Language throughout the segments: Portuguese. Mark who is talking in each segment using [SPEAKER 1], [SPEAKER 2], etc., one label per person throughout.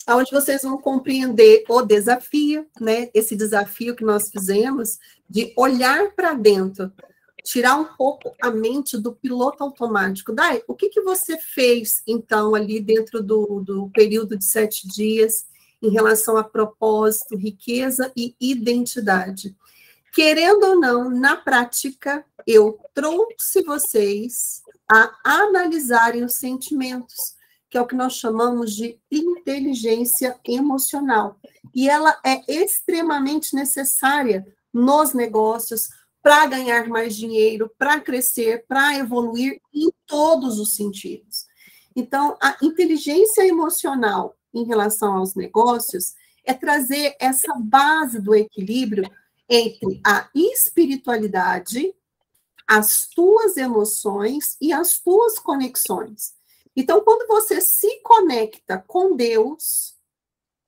[SPEAKER 1] onde vocês vão compreender o desafio, né? Esse desafio que nós fizemos de olhar para dentro, tirar um pouco a mente do piloto automático. Dai, o que você fez, então, ali dentro do período de 7 dias, em relação a propósito, riqueza e identidade? Querendo ou não, na prática, eu trouxe vocês a analisarem os sentimentos, que é o que nós chamamos de inteligência emocional. E ela é extremamente necessária nos negócios para ganhar mais dinheiro, para crescer, para evoluir em todos os sentidos. Então, a inteligência emocional em relação aos negócios é trazer essa base do equilíbrio entre a espiritualidade, as tuas emoções e as tuas conexões. Então, quando você se conecta com Deus,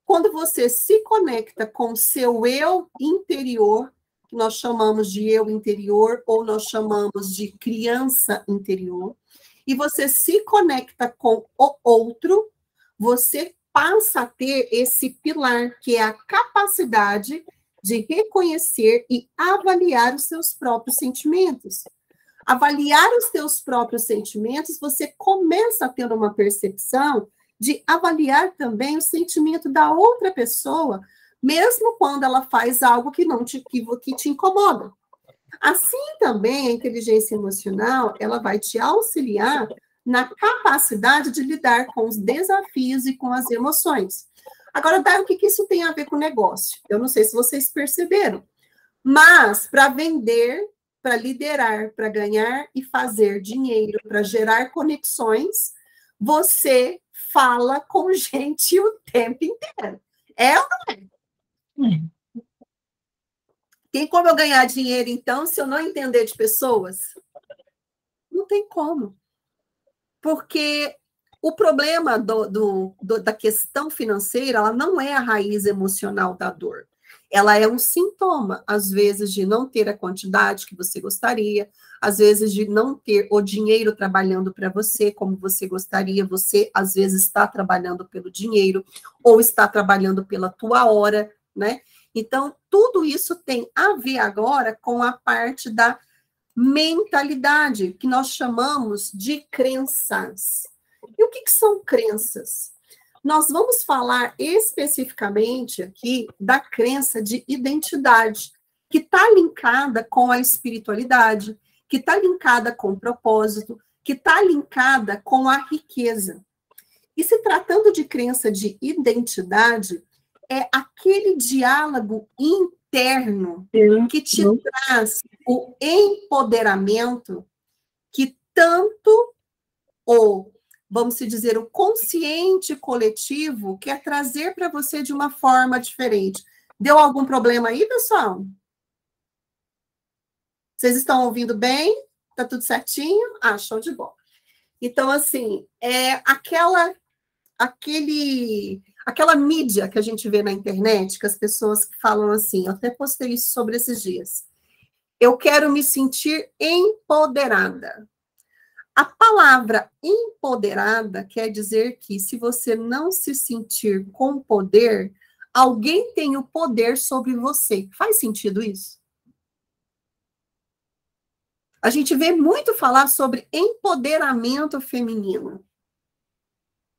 [SPEAKER 1] quando você se conecta com o seu eu interior, que nós chamamos de eu interior, ou nós chamamos de criança interior, e você se conecta com o outro, você passa a ter esse pilar, que é a capacidade de reconhecer e avaliar os seus próprios sentimentos. Avaliar os seus próprios sentimentos, você começa a ter uma percepção de avaliar também o sentimento da outra pessoa, mesmo quando ela faz algo que te incomoda. Assim também, a inteligência emocional, ela vai te auxiliar na capacidade de lidar com os desafios e com as emoções. Agora, Dai, o que isso tem a ver com o negócio? Eu não sei se vocês perceberam, mas para vender, para liderar, para ganhar e fazer dinheiro, para gerar conexões, você fala com gente o tempo inteiro. É ou não é? Tem como eu ganhar dinheiro, então, se eu não entender de pessoas? Não tem como. Porque o problema da questão financeira, ela não é a raiz emocional da dor. Ela é um sintoma, às vezes, de não ter a quantidade que você gostaria, às vezes, de não ter o dinheiro trabalhando para você como você gostaria. Você, às vezes, está trabalhando pelo dinheiro ou está trabalhando pela tua hora, né? Então, tudo isso tem a ver agora com a parte da mentalidade, que nós chamamos de crenças. E o que são crenças? Nós vamos falar especificamente aqui da crença de identidade, que está linkada com a espiritualidade, que está linkada com o propósito, que está linkada com a riqueza. E se tratando de crença de identidade, é aquele diálogo interno que te traz o empoderamento que tanto vamos dizer, o consciente coletivo quer trazer para você de uma forma diferente. Deu algum problema aí, pessoal? Vocês estão ouvindo bem? Tá tudo certinho? Ah, show de bola. Então, assim, é aquela mídia que a gente vê na internet, que as pessoas falam assim, eu até postei isso sobre esses dias. Eu quero me sentir empoderada. A palavra empoderada quer dizer que se você não se sentir com poder, alguém tem o poder sobre você. Faz sentido isso? A gente vê muito falar sobre empoderamento feminino.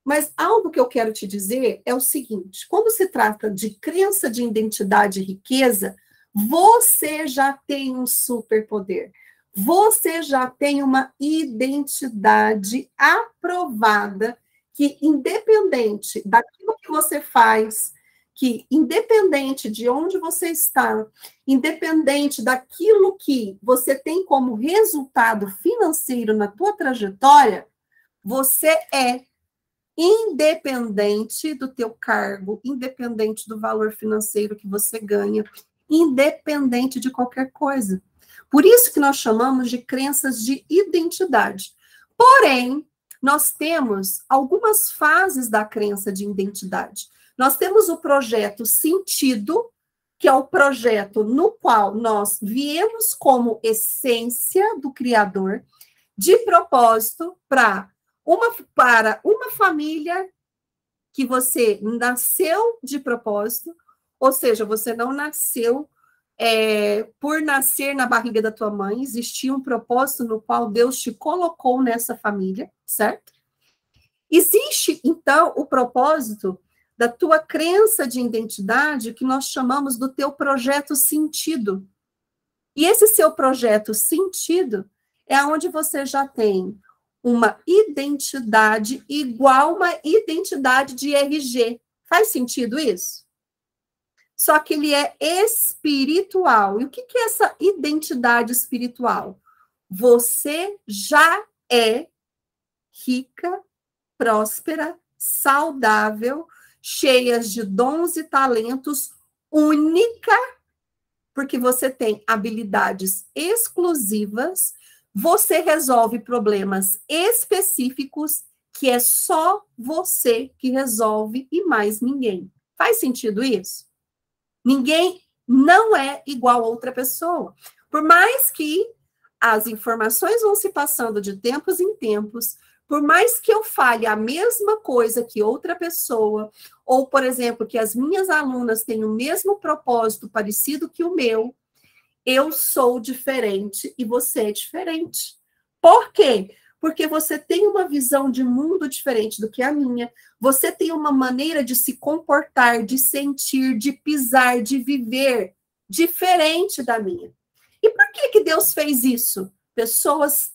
[SPEAKER 1] Mas algo que eu quero te dizer é o seguinte, quando se trata de crença de identidade e riqueza, você já tem um superpoder. Você já tem uma identidade aprovada que, independente daquilo que você faz, que independente de onde você está, independente daquilo que você tem como resultado financeiro na tua trajetória, você é independente do teu cargo, independente do valor financeiro que você ganha, independente de qualquer coisa. Por isso que nós chamamos de crenças de identidade. Porém, nós temos algumas fases da crença de identidade. Nós temos o projeto sentido, que é o projeto no qual nós viemos como essência do Criador, de propósito para uma família que você nasceu de propósito, ou seja, você não nasceu por nascer na barriga da tua mãe, existia um propósito no qual Deus te colocou nessa família, certo? Existe, então, o propósito da tua crença de identidade, que nós chamamos do teu projeto sentido. E esse seu projeto sentido é onde você já tem uma identidade igual uma identidade de RG. Faz sentido isso? Só que ele é espiritual. E o que é essa identidade espiritual? Você já é rica, próspera, saudável, cheias de dons e talentos, única, porque você tem habilidades exclusivas, você resolve problemas específicos que é só você que resolve e mais ninguém. Faz sentido isso? Ninguém não é igual a outra pessoa. Por mais que as informações vão se passando de tempos em tempos, por mais que eu fale a mesma coisa que outra pessoa, ou, por exemplo, que as minhas alunas têm o mesmo propósito parecido que o meu, eu sou diferente e você é diferente. Por quê? Porque você tem uma visão de mundo diferente do que a minha, você tem uma maneira de se comportar, de sentir, de pisar, de viver diferente da minha. E por que Deus fez isso? Pessoas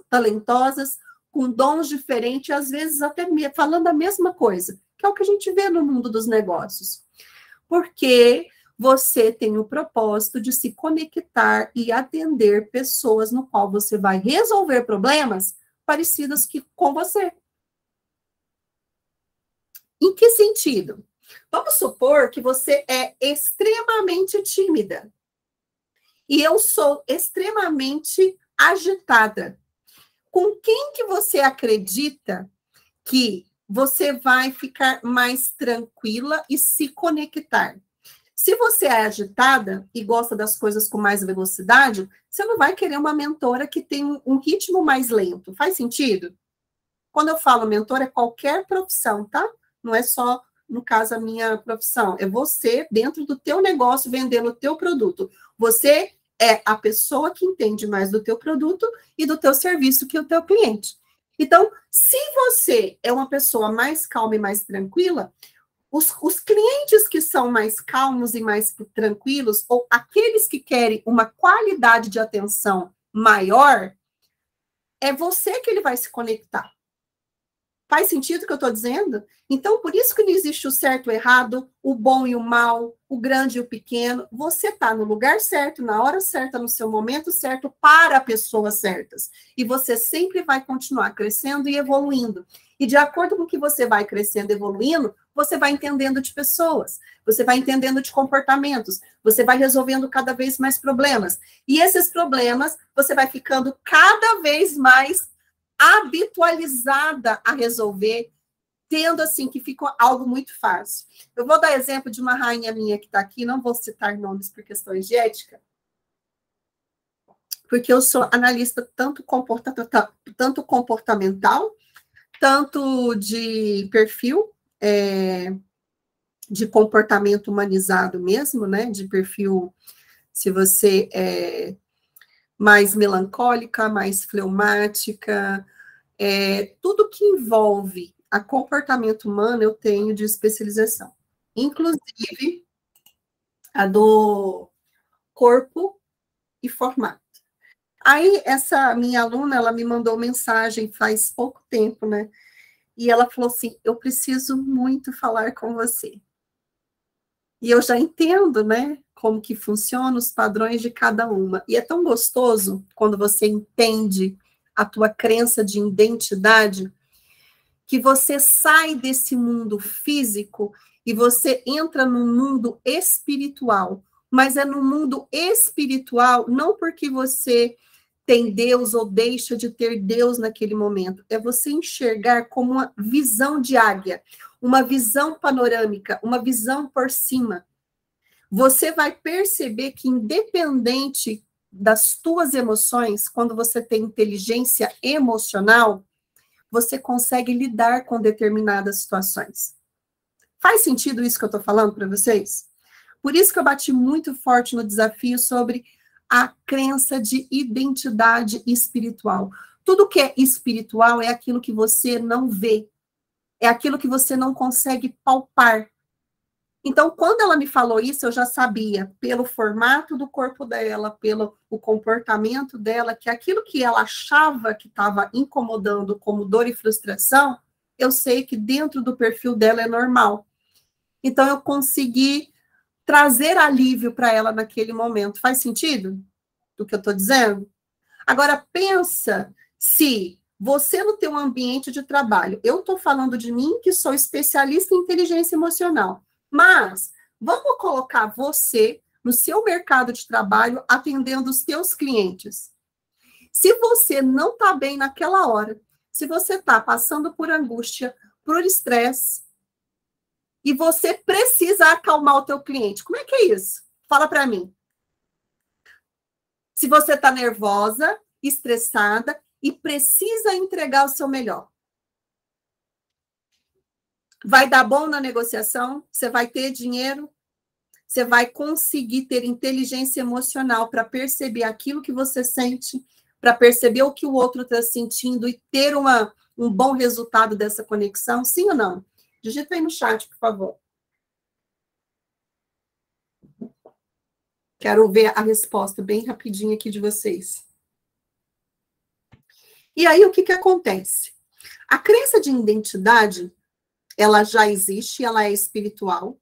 [SPEAKER 1] talentosas, com dons diferentes, às vezes até falando a mesma coisa, que é o que a gente vê no mundo dos negócios. Porque você tem o propósito de se conectar e atender pessoas no qual você vai resolver problemas parecidos com você. Em que sentido? Vamos supor que você é extremamente tímida e eu sou extremamente agitada. Com quem que você acredita que você vai ficar mais tranquila e se conectar? Se você é agitada e gosta das coisas com mais velocidade, você não vai querer uma mentora que tem um ritmo mais lento. Faz sentido? Quando eu falo mentora, é qualquer profissão, tá? Não é só, no caso, a minha profissão. É você, dentro do teu negócio, vendendo o teu produto. Você é a pessoa que entende mais do teu produto e do teu serviço que o teu cliente. Então, se você é uma pessoa mais calma e mais tranquila, os clientes que são mais calmos e mais tranquilos, ou aqueles que querem uma qualidade de atenção maior, é você que ele vai se conectar. Faz sentido o que eu estou dizendo? Então, por isso que não existe o certo e o errado, o bom e o mal, o grande e o pequeno. Você está no lugar certo, na hora certa, no seu momento certo, para pessoas certas. E você sempre vai continuar crescendo e evoluindo. E de acordo com o que você vai crescendo e evoluindo, você vai entendendo de pessoas, você vai entendendo de comportamentos, você vai resolvendo cada vez mais problemas. E esses problemas, você vai ficando cada vez mais habitualizada a resolver, tendo assim que fica algo muito fácil. Eu vou dar exemplo de uma rainha minha que está aqui, não vou citar nomes por questões de ética, porque eu sou analista tanto comportamental, tanto de perfil, de comportamento humanizado mesmo, né? De perfil, se você é mais melancólica, mais fleumática, tudo que envolve a comportamento humano, eu tenho de especialização. Inclusive, a do corpo e formato. Aí, essa minha aluna, ela me mandou mensagem faz pouco tempo, né? E ela falou assim, eu preciso muito falar com você. E eu já entendo, né, como que funciona os padrões de cada uma. E é tão gostoso quando você entende a tua crença de identidade, que você sai desse mundo físico e você entra no mundo espiritual. Mas é no mundo espiritual, não porque você tem Deus ou deixa de ter Deus naquele momento. É você enxergar como uma visão de águia, uma visão panorâmica, uma visão por cima. Você vai perceber que, independente das tuas emoções, quando você tem inteligência emocional, você consegue lidar com determinadas situações. Faz sentido isso que eu estou falando para vocês? Por isso que eu bati muito forte no desafio sobre a crença de identidade espiritual. Tudo que é espiritual é aquilo que você não vê, é aquilo que você não consegue palpar. Então, quando ela me falou isso, eu já sabia, pelo formato do corpo dela, pelo o comportamento dela, que aquilo que ela achava que estava incomodando como dor e frustração, eu sei que dentro do perfil dela é normal. Então, eu consegui trazer alívio para ela naquele momento. Faz sentido do que eu estou dizendo? Agora, pensa se você no teu ambiente de trabalho, eu estou falando de mim, que sou especialista em inteligência emocional, mas vamos colocar você no seu mercado de trabalho atendendo os teus clientes. Se você não está bem naquela hora, se você está passando por angústia, por estresse, e você precisa acalmar o teu cliente, como é que é isso? Fala para mim. Se você está nervosa, estressada e precisa entregar o seu melhor. Vai dar bom na negociação? Você vai ter dinheiro? Você vai conseguir ter inteligência emocional para perceber aquilo que você sente, para perceber o que o outro está sentindo e ter um bom resultado dessa conexão? Sim ou não? Digita aí no chat, por favor. Quero ver a resposta bem rapidinho aqui de vocês. E aí, o que acontece? A crença de identidade, ela já existe, ela é espiritual,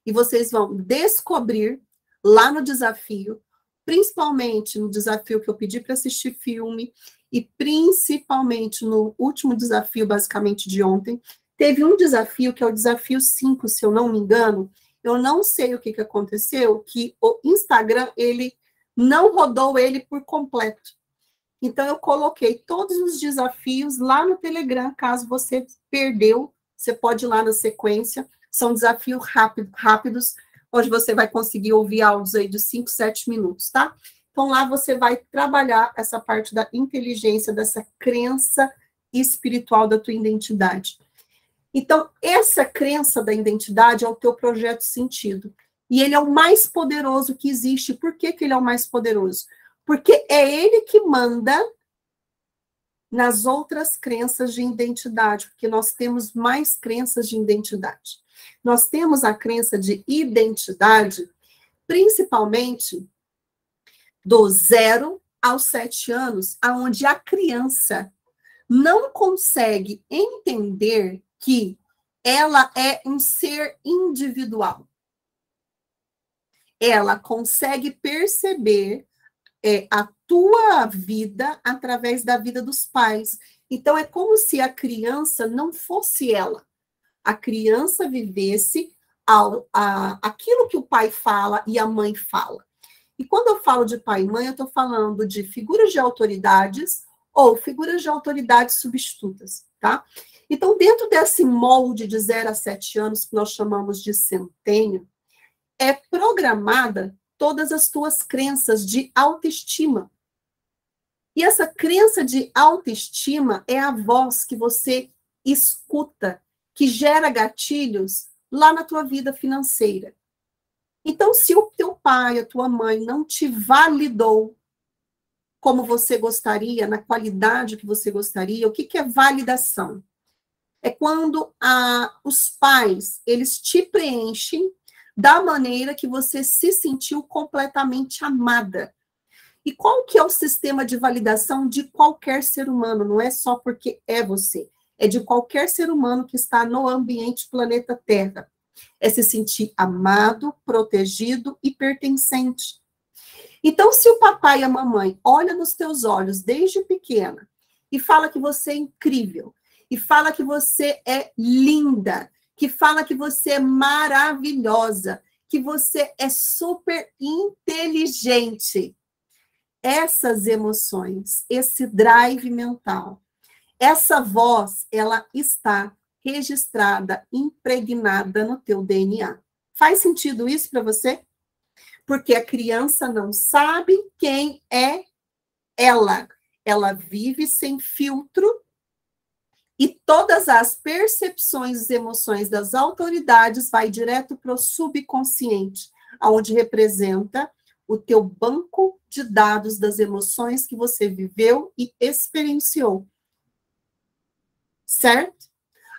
[SPEAKER 1] e vocês vão descobrir lá no desafio, principalmente no desafio que eu pedi para assistir filme, e principalmente no último desafio, basicamente, de ontem, teve um desafio, que é o desafio 5, se eu não me engano. Eu não sei o que aconteceu, que o Instagram, ele não rodou ele por completo. Então, eu coloquei todos os desafios lá no Telegram, caso você perdeu, você pode ir lá na sequência. São desafios rápidos, onde você vai conseguir ouvir áudios aí de 5, 7 minutos, tá? Então, lá você vai trabalhar essa parte da inteligência, dessa crença espiritual da tua identidade. Então, essa crença da identidade é o teu projeto sentido. E ele é o mais poderoso que existe. Por que ele é o mais poderoso? Porque é ele que manda nas outras crenças de identidade, porque nós temos mais crenças de identidade. Nós temos a crença de identidade, principalmente do 0 aos 7 anos, aonde a criança não consegue entender que ela é um ser individual. Ela consegue perceber a tua vida através da vida dos pais. Então, é como se a criança não fosse ela. A criança vivesse aquilo que o pai fala e a mãe fala. E quando eu falo de pai e mãe, eu estou falando de figuras de autoridades ou figuras de autoridades substitutas, tá? Então, dentro desse molde de 0 a 7 anos, que nós chamamos de centênio, é programada todas as tuas crenças de autoestima. E essa crença de autoestima é a voz que você escuta, que gera gatilhos lá na tua vida financeira. Então, se o teu pai, a tua mãe não te validou como você gostaria, na qualidade que você gostaria, o que é validação? É quando os pais, eles te preenchem da maneira que você se sentiu completamente amada. E qual que é o sistema de validação de qualquer ser humano? Não é só porque é você, é de qualquer ser humano que está no ambiente planeta Terra. É se sentir amado, protegido e pertencente. Então, se o papai e a mamãe olham nos teus olhos desde pequena e fala que você é incrível, e fala que você é linda, que fala que você é maravilhosa, que você é super inteligente. Essas emoções, esse drive mental, essa voz, ela está registrada, impregnada no teu DNA. Faz sentido isso para você? Porque a criança não sabe quem é ela. Ela vive sem filtro, E todas as percepções e emoções das autoridades vai direto para o subconsciente, onde representa o teu banco de dados das emoções que você viveu e experienciou. Certo?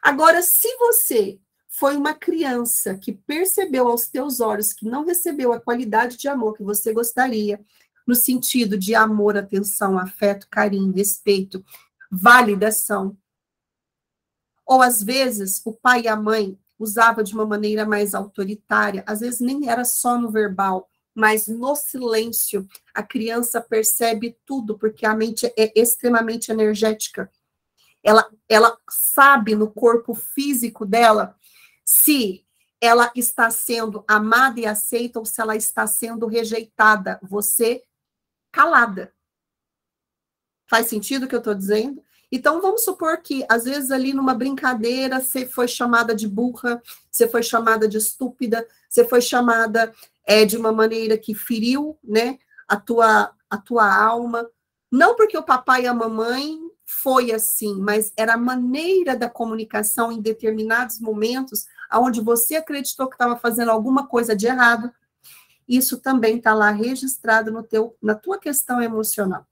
[SPEAKER 1] Agora, se você foi uma criança que percebeu aos teus olhos que não recebeu a qualidade de amor que você gostaria, no sentido de amor, atenção, afeto, carinho, respeito, validação, ou às vezes o pai e a mãe usava de uma maneira mais autoritária, às vezes nem era só no verbal, mas no silêncio a criança percebe tudo, porque a mente é extremamente energética. Ela sabe no corpo físico dela se ela está sendo amada e aceita ou se ela está sendo rejeitada. Você calada. Faz sentido o que eu estou dizendo? Então, vamos supor que, às vezes, ali numa brincadeira, você foi chamada de burra, você foi chamada de estúpida, você foi chamada de uma maneira que feriu, né, a tua alma. Não porque o papai e a mamãe foi assim, mas era a maneira da comunicação em determinados momentos, onde você acreditou que estava fazendo alguma coisa de errado. Isso também está lá registrado na tua questão emocional.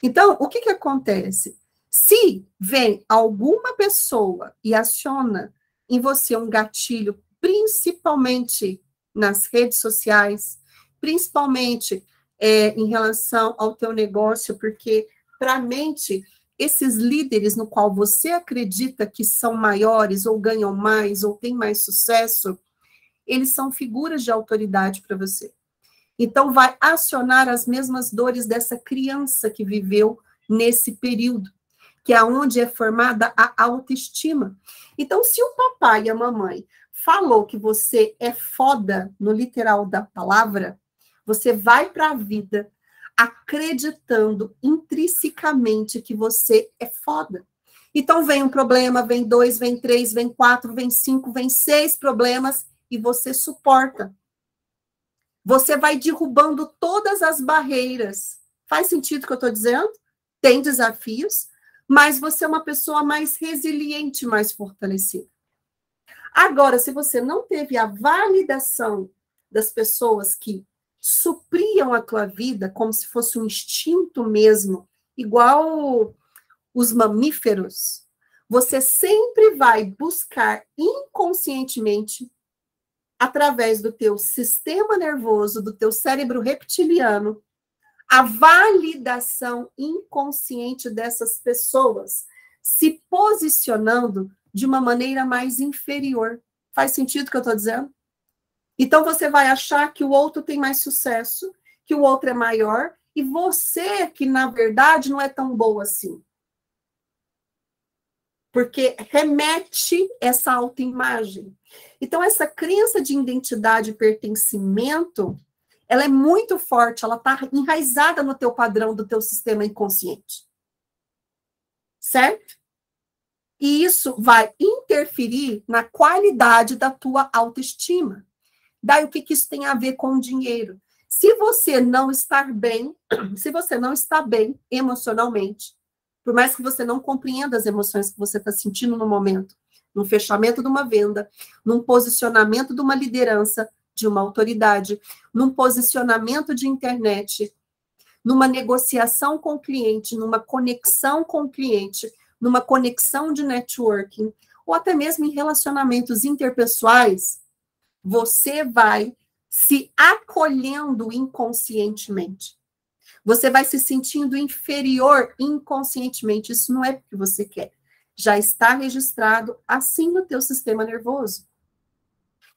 [SPEAKER 1] Então, o que acontece? Se vem alguma pessoa e aciona em você um gatilho, principalmente nas redes sociais, principalmente em relação ao teu negócio, porque para a mente, esses líderes no qual você acredita que são maiores, ou ganham mais, ou têm mais sucesso, eles são figuras de autoridade para você. Então, vai acionar as mesmas dores dessa criança que viveu nesse período, que é onde é formada a autoestima. Então, se o papai e a mamãe falou que você é foda, no literal da palavra, você vai para a vida acreditando intrinsecamente que você é foda. Então, vem um problema, vem 2, vem 3, vem 4, vem 5, vem 6 problemas, e você suporta. Você vai derrubando todas as barreiras. Faz sentido o que eu estou dizendo? Tem desafios, mas você é uma pessoa mais resiliente, mais fortalecida. Agora, se você não teve a validação das pessoas que supriam a tua vida, como se fosse um instinto mesmo, igual os mamíferos, você sempre vai buscar inconscientemente, através do teu sistema nervoso, do teu cérebro reptiliano, a validação inconsciente dessas pessoas, se posicionando de uma maneira mais inferior. Faz sentido o que eu estou dizendo? Então, você vai achar que o outro tem mais sucesso, que o outro é maior, e você, que na verdade não é tão boa assim. Porque remete essa autoimagem. Então, essa crença de identidade e pertencimento, ela é muito forte, ela está enraizada no teu padrão do teu sistema inconsciente. Certo? E isso vai interferir na qualidade da tua autoestima. Daí, o que isso tem a ver com o dinheiro? Se você não estar bem, se você não está bem emocionalmente, por mais que você não compreenda as emoções que você está sentindo no momento, no fechamento de uma venda, num posicionamento de uma liderança, de uma autoridade, num posicionamento de internet, numa negociação com o cliente, numa conexão com o cliente, numa conexão de networking, ou até mesmo em relacionamentos interpessoais, você vai se acolhendo inconscientemente. Você vai se sentindo inferior inconscientemente. Isso não é porque você quer. Já está registrado assim no teu sistema nervoso.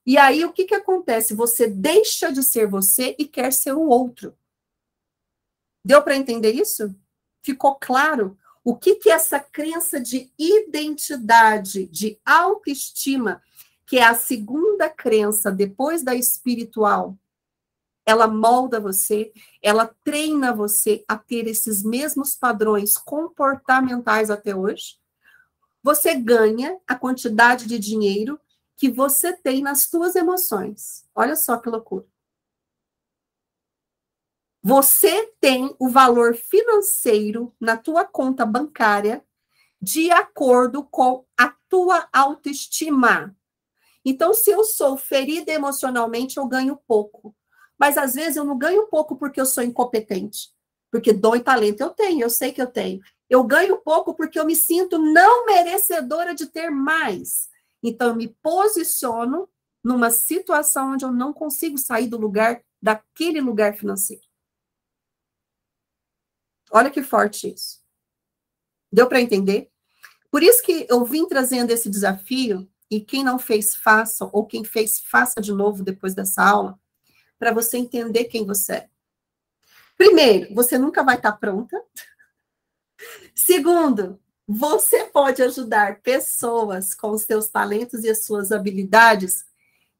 [SPEAKER 1] E aí, o que acontece? Você deixa de ser você e quer ser o outro. Deu para entender isso? Ficou claro? O que essa crença de identidade, de autoestima, que é a segunda crença depois da espiritual, ela molda você, ela treina você a ter esses mesmos padrões comportamentais até hoje. Você ganha a quantidade de dinheiro que você tem nas suas emoções. Olha só que loucura. Você tem o valor financeiro na tua conta bancária de acordo com a tua autoestima. Então, se eu sou ferida emocionalmente, eu ganho pouco. Mas, às vezes, eu não ganho pouco porque eu sou incompetente. Porque dom e talento eu tenho, eu sei que eu tenho. Eu ganho pouco porque eu me sinto não merecedora de ter mais. Então, eu me posiciono numa situação onde eu não consigo sair do lugar, daquele lugar financeiro. Olha que forte isso. Deu para entender? Por isso que eu vim trazendo esse desafio, e quem não fez, faça, ou quem fez, faça de novo depois dessa aula, para você entender quem você é. Primeiro, você nunca vai estar pronta. Segundo, você pode ajudar pessoas com os seus talentos e as suas habilidades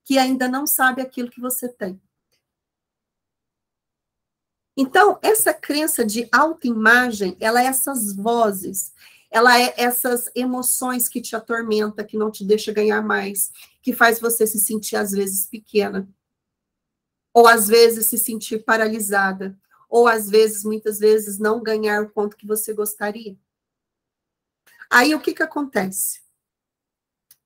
[SPEAKER 1] que ainda não sabem aquilo que você tem. Então, essa crença de autoimagem, ela é essas vozes, ela é essas emoções que te atormenta, que não te deixa ganhar mais, que faz você se sentir, às vezes, pequena, ou, às vezes, se sentir paralisada, ou, às vezes, muitas vezes, não ganhar o quanto que você gostaria. Aí, o que que acontece?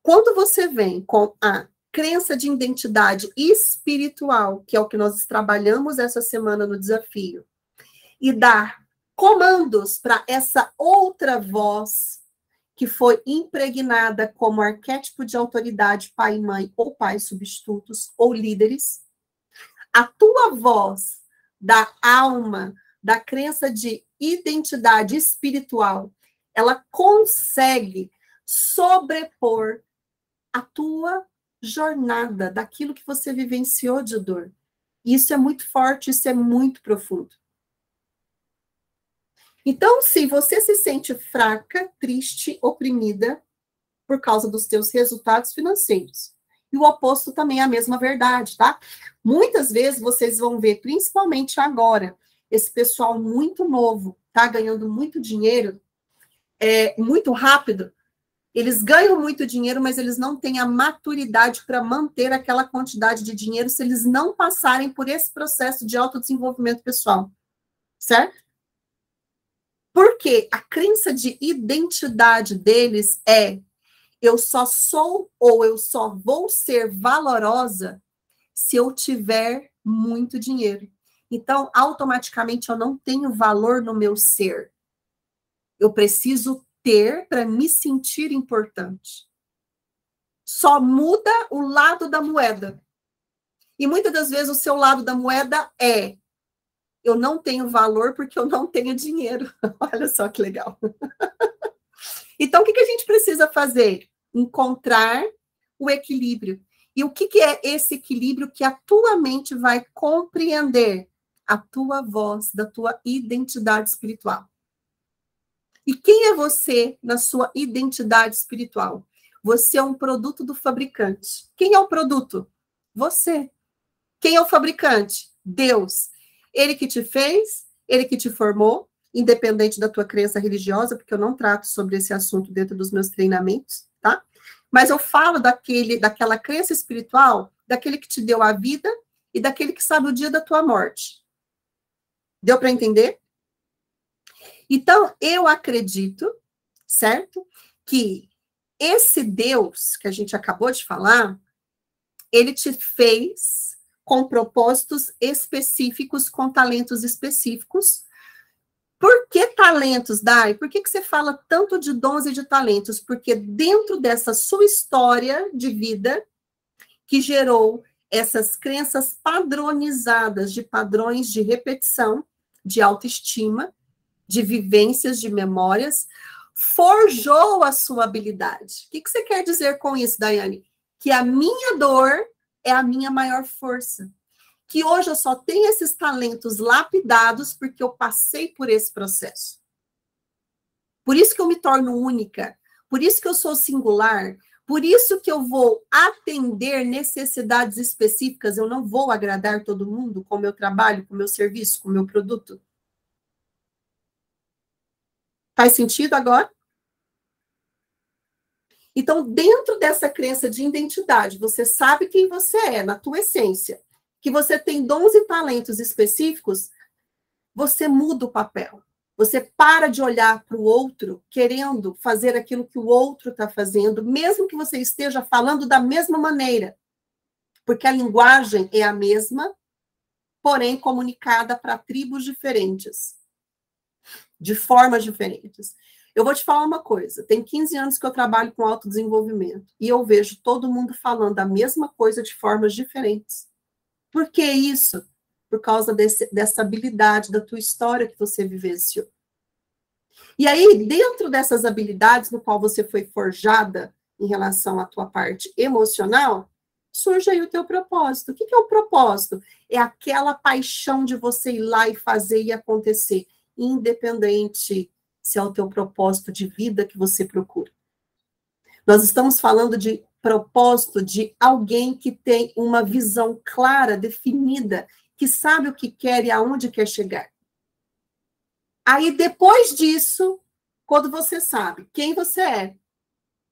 [SPEAKER 1] Quando você vem com a crença de identidade espiritual, que é o que nós trabalhamos essa semana no desafio, e dar comandos para essa outra voz que foi impregnada como arquétipo de autoridade, pai e mãe, ou pais substitutos, ou líderes, a tua voz da alma, da crença de identidade espiritual, ela consegue sobrepor a tua jornada, daquilo que você vivenciou de dor. Isso é muito forte, isso é muito profundo. Então, se você se sente fraca, triste, oprimida, por causa dos teus resultados financeiros, e o oposto também é a mesma verdade, tá? Muitas vezes vocês vão ver, principalmente agora, esse pessoal muito novo, tá ganhando muito dinheiro, muito rápido. Eles ganham muito dinheiro, mas eles não têm a maturidade para manter aquela quantidade de dinheiro se eles não passarem por esse processo de autodesenvolvimento pessoal. Certo? Porque a crença de identidade deles é: eu só sou ou eu só vou ser valorosa se eu tiver muito dinheiro. Então, automaticamente, eu não tenho valor no meu ser. Eu preciso ter para me sentir importante. Só muda o lado da moeda. E muitas das vezes o seu lado da moeda é: eu não tenho valor porque eu não tenho dinheiro. Olha só que legal. Então, o que a gente precisa fazer? Encontrar o equilíbrio. E o que é esse equilíbrio que a tua mente vai compreender? A tua voz, da tua identidade espiritual. E quem é você na sua identidade espiritual? Você é um produto do fabricante. Quem é o produto? Você. Quem é o fabricante? Deus. Ele que te fez, ele que te formou, independente da tua crença religiosa, porque eu não trato sobre esse assunto dentro dos meus treinamentos, tá? Mas eu falo daquela crença espiritual, daquele que te deu a vida e daquele que sabe o dia da tua morte. Deu para entender? Então, eu acredito, certo? Que esse Deus que a gente acabou de falar, ele te fez com propósitos específicos, com talentos específicos. Por que talentos, Dai? Por que você fala tanto de dons e de talentos? Porque dentro dessa sua história de vida, que gerou essas crenças padronizadas, de padrões de repetição, de autoestima, de vivências, de memórias, forjou a sua habilidade. O que você quer dizer com isso, Daiane? Que a minha dor é a minha maior força. Que hoje eu só tenho esses talentos lapidados porque eu passei por esse processo. Por isso que eu me torno única, por isso que eu sou singular, por isso que eu vou atender necessidades específicas, eu não vou agradar todo mundo com o meu trabalho, com o meu serviço, com o meu produto. Faz sentido agora? Então, dentro dessa crença de identidade, você sabe quem você é, na tua essência, que você tem dons e talentos específicos, você muda o papel. Você para de olhar para o outro querendo fazer aquilo que o outro está fazendo, mesmo que você esteja falando da mesma maneira. Porque a linguagem é a mesma, porém comunicada para tribos diferentes, de formas diferentes. Eu vou te falar uma coisa, tem 15 anos que eu trabalho com autodesenvolvimento, e eu vejo todo mundo falando a mesma coisa de formas diferentes. Por que isso? Por causa dessa habilidade da tua história que você vivenciou. E aí, dentro dessas habilidades no qual você foi forjada em relação à tua parte emocional, surge aí o teu propósito. O que é o propósito? É aquela paixão de você ir lá e fazer e acontecer, independente se é o teu propósito de vida que você procura. Nós estamos falando de propósito de alguém que tem uma visão clara, definida, que sabe o que quer e aonde quer chegar. Aí, depois disso, quando você sabe quem você é,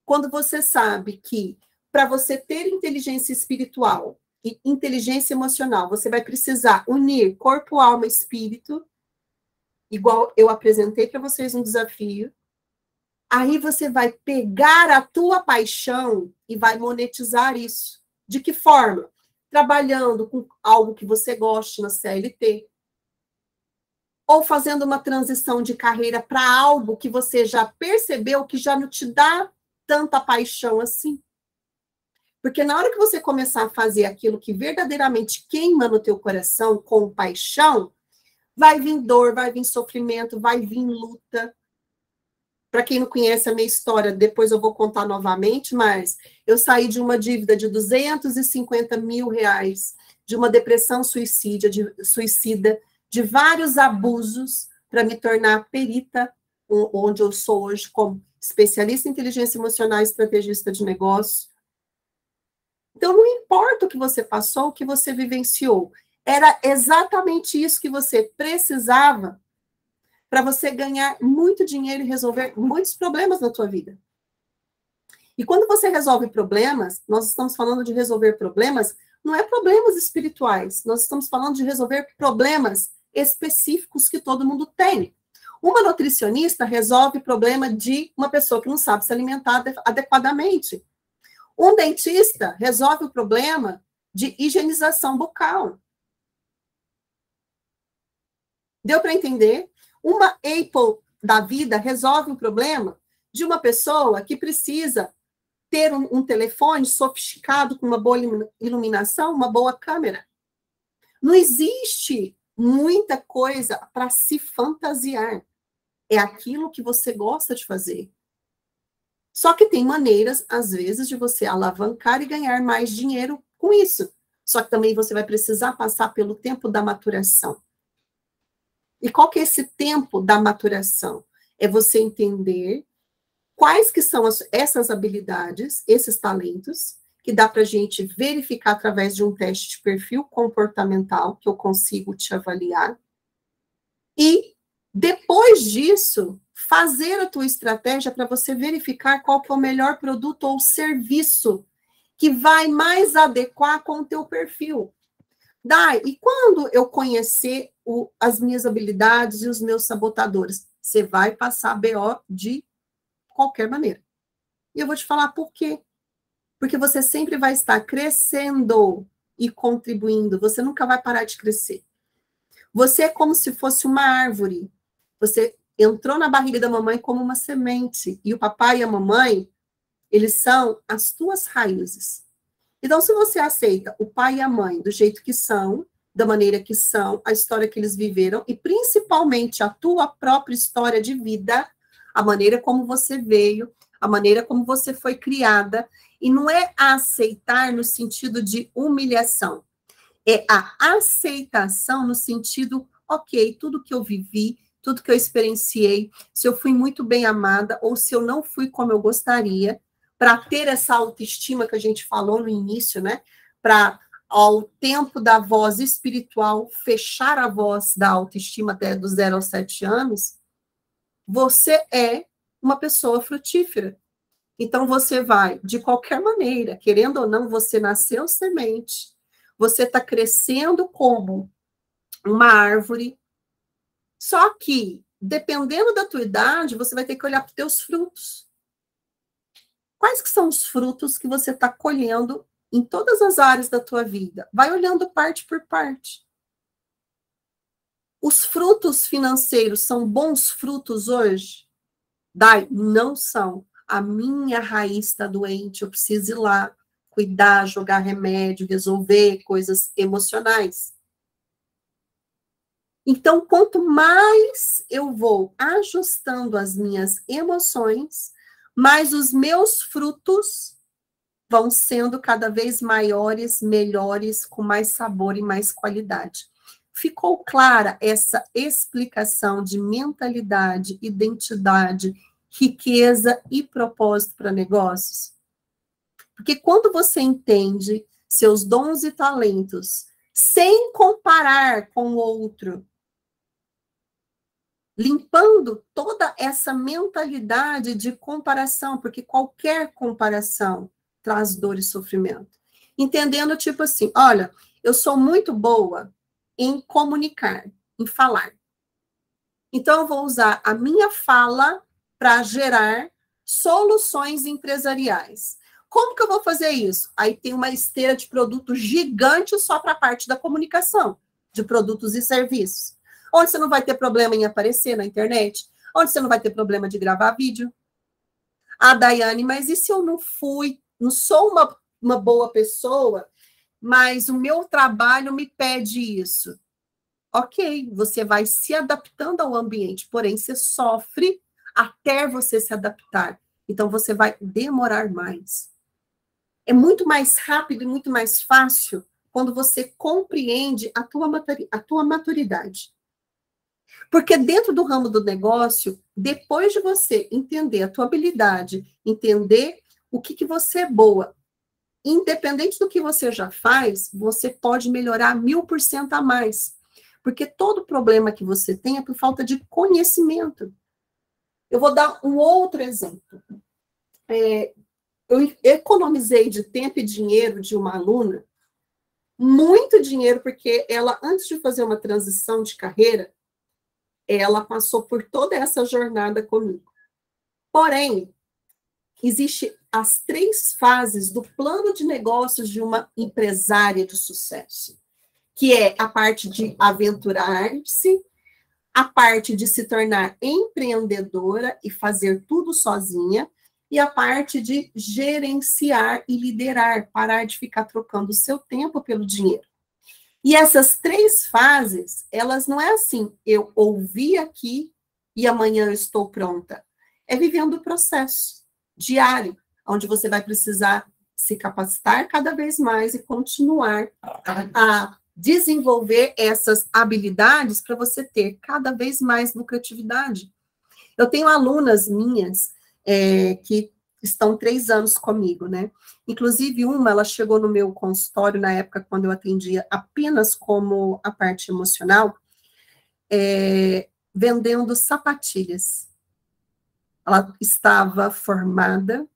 [SPEAKER 1] quando você sabe que para você ter inteligência espiritual e inteligência emocional, você vai precisar unir corpo, alma e espírito, igual eu apresentei para vocês um desafio. Aí você vai pegar a tua paixão e vai monetizar isso. De que forma? Trabalhando com algo que você goste na CLT, ou fazendo uma transição de carreira para algo que você já percebeu que já não te dá tanta paixão assim. Porque na hora que você começar a fazer aquilo que verdadeiramente queima no teu coração com paixão, vai vir dor, vai vir sofrimento, vai vir luta. Para quem não conhece a minha história, depois eu vou contar novamente, mas eu saí de uma dívida de 250 mil reais, de uma depressão suicida, de vários abusos, para me tornar perita, onde eu sou hoje, como especialista em inteligência emocional e estrategista de negócio. Então, não importa o que você passou, o que você vivenciou, era exatamente isso que você precisava para você ganhar muito dinheiro e resolver muitos problemas na tua vida. E quando você resolve problemas, nós estamos falando de resolver problemas, não é problemas espirituais, nós estamos falando de resolver problemas específicos que todo mundo tem. Uma nutricionista resolve o problema de uma pessoa que não sabe se alimentar adequadamente. Um dentista resolve o problema de higienização bucal. Deu para entender? Uma Apple da vida resolve o problema de uma pessoa que precisa ter um telefone sofisticado, com uma boa iluminação, uma boa câmera. Não existe muita coisa para se fantasiar. É aquilo que você gosta de fazer. Só que tem maneiras, às vezes, de você alavancar e ganhar mais dinheiro com isso. Só que também você vai precisar passar pelo tempo da maturação. E qual que é esse tempo da maturação? É você entender quais que são essas habilidades, esses talentos, que dá para a gente verificar através de um teste de perfil comportamental, que eu consigo te avaliar. E, depois disso, fazer a tua estratégia para você verificar qual que é o melhor produto ou serviço que vai mais adequar com o teu perfil. Dai, e quando eu conhecer as minhas habilidades e os meus sabotadores? Você vai passar BO de qualquer maneira. E eu vou te falar por quê. Porque você sempre vai estar crescendo e contribuindo. Você nunca vai parar de crescer. Você é como se fosse uma árvore. Você entrou na barriga da mamãe como uma semente. E o papai e a mamãe, eles são as tuas raízes. Então, se você aceita o pai e a mãe do jeito que são, da maneira que são, a história que eles viveram, e principalmente a tua própria história de vida, a maneira como você veio, a maneira como você foi criada, e não é aceitar no sentido de humilhação, é a aceitação no sentido, ok, tudo que eu vivi, tudo que eu experienciei, se eu fui muito bem amada, ou se eu não fui como eu gostaria, para ter essa autoestima que a gente falou no início, né? Para, ao tempo da voz espiritual, fechar a voz da autoestima até dos 0 aos 7 anos, você é uma pessoa frutífera. Então, você vai, de qualquer maneira, querendo ou não, você nasceu semente, você está crescendo como uma árvore, só que dependendo da tua idade, você vai ter que olhar para os teus frutos. Quais que são os frutos que você está colhendo em todas as áreas da tua vida? Vai olhando parte por parte. Os frutos financeiros são bons frutos hoje? Dai, não são. A minha raiz está doente, eu preciso ir lá, cuidar, jogar remédio, resolver coisas emocionais. Então, quanto mais eu vou ajustando as minhas emoções, mais os meus frutos vão sendo cada vez maiores, melhores, com mais sabor e mais qualidade. Ficou clara essa explicação de mentalidade, identidade, riqueza e propósito para negócios? Porque quando você entende seus dons e talentos, sem comparar com o outro, limpando toda essa mentalidade de comparação, porque qualquer comparação traz dor e sofrimento. Entendendo, tipo assim, olha, eu sou muito boa em comunicar, em falar. Então, eu vou usar a minha fala para gerar soluções empresariais. Como que eu vou fazer isso? Aí tem uma esteira de produtos gigante só para a parte da comunicação, de produtos e serviços. Onde você não vai ter problema em aparecer na internet, onde você não vai ter problema de gravar vídeo. Ah, Daiane, mas e se eu não sou uma boa pessoa, mas o meu trabalho me pede isso? Ok, você vai se adaptando ao ambiente, porém você sofre até você se adaptar. Então você vai demorar mais. É muito mais rápido e muito mais fácil quando você compreende a tua maturidade. Porque dentro do ramo do negócio, depois de você entender a tua habilidade, entender o que você é boa, independente do que você já faz, você pode melhorar 1000% a mais. Porque todo problema que você tem é por falta de conhecimento. Eu vou dar um outro exemplo. Eu economizei de tempo e dinheiro de uma aluna, muito dinheiro, porque ela, antes de fazer uma transição de carreira, ela passou por toda essa jornada comigo. Porém, existem as 3 fases do plano de negócios de uma empresária de sucesso, que é a parte de aventurar-se, a parte de se tornar empreendedora e fazer tudo sozinha, e a parte de gerenciar e liderar, parar de ficar trocando o seu tempo pelo dinheiro. E essas 3 fases, elas não é assim, eu ouvi aqui e amanhã eu estou pronta. É vivendo o processo diário, onde você vai precisar se capacitar cada vez mais e continuar a desenvolver essas habilidades para você ter cada vez mais lucratividade. Eu tenho alunas minhas que estão 3 anos comigo, né? Inclusive, ela chegou no meu consultório na época quando eu atendia apenas como a parte emocional, vendendo sapatilhas. Ela estava formada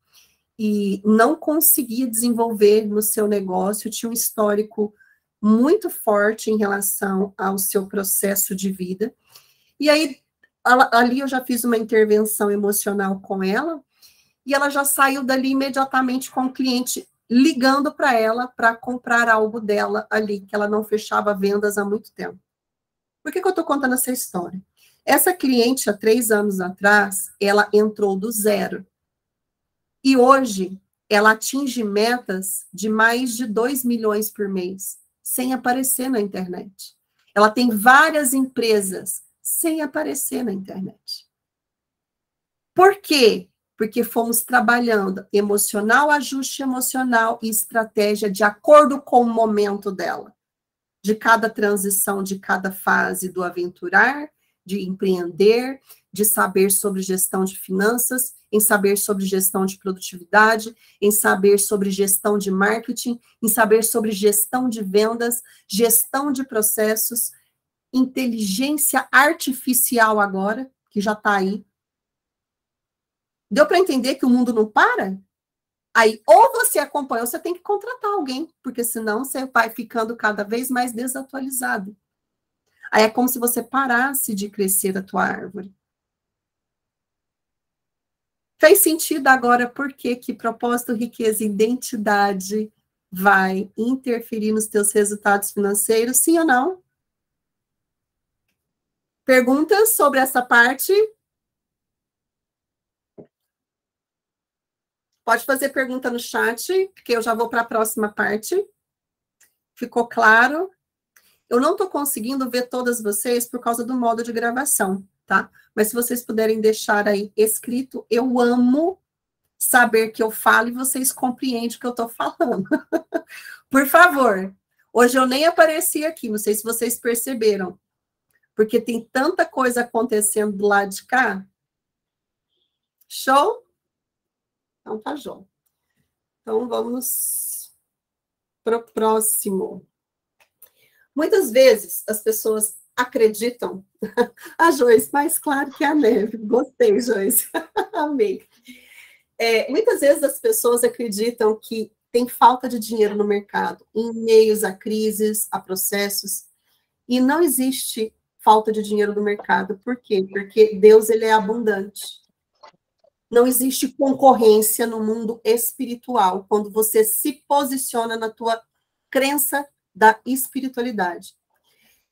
[SPEAKER 1] e não conseguia desenvolver no seu negócio, tinha um histórico muito forte em relação ao seu processo de vida. E aí, ali eu já fiz uma intervenção emocional com ela, e ela já saiu dali imediatamente com o cliente ligando para ela para comprar algo dela ali, que ela não fechava vendas há muito tempo. Por que eu estou contando essa história? Essa cliente, há 3 anos atrás, ela entrou do zero. E hoje, ela atinge metas de mais de 2 milhões por mês, sem aparecer na internet. Ela tem várias empresas sem aparecer na internet. Por quê? Porque fomos trabalhando emocional, ajuste emocional e estratégia de acordo com o momento dela. De cada transição, de cada fase do aventurar, de empreender, de saber sobre gestão de finanças, em saber sobre gestão de produtividade, em saber sobre gestão de marketing, em saber sobre gestão de vendas, gestão de processos, inteligência artificial agora, que já está aí. Deu para entender que o mundo não para? Aí, ou você acompanha, ou você tem que contratar alguém, porque senão você vai ficando cada vez mais desatualizado. Aí é como se você parasse de crescer a tua árvore. Fez sentido agora por que propósito, riqueza e identidade vai interferir nos teus resultados financeiros, sim ou não? Perguntas sobre essa parte? Pode fazer pergunta no chat, porque eu já vou para a próxima parte. Ficou claro? Eu não estou conseguindo ver todas vocês por causa do modo de gravação, tá? Mas se vocês puderem deixar aí escrito, eu amo saber que eu falo e vocês compreendem o que eu estou falando. Por favor. Hoje eu nem apareci aqui, não sei se vocês perceberam, porque tem tanta coisa acontecendo do lado de cá. Show? Então tá, João. Então vamos para o próximo. Muitas vezes as pessoas acreditam. A Joyce, mais claro que a neve. Gostei, Joyce. Amei. Muitas vezes as pessoas acreditam que tem falta de dinheiro no mercado, em meios a crises, a processos, e não existe falta de dinheiro no mercado. Por quê? Porque Deus, ele é abundante. Não existe concorrência no mundo espiritual, quando você se posiciona na tua crença da espiritualidade.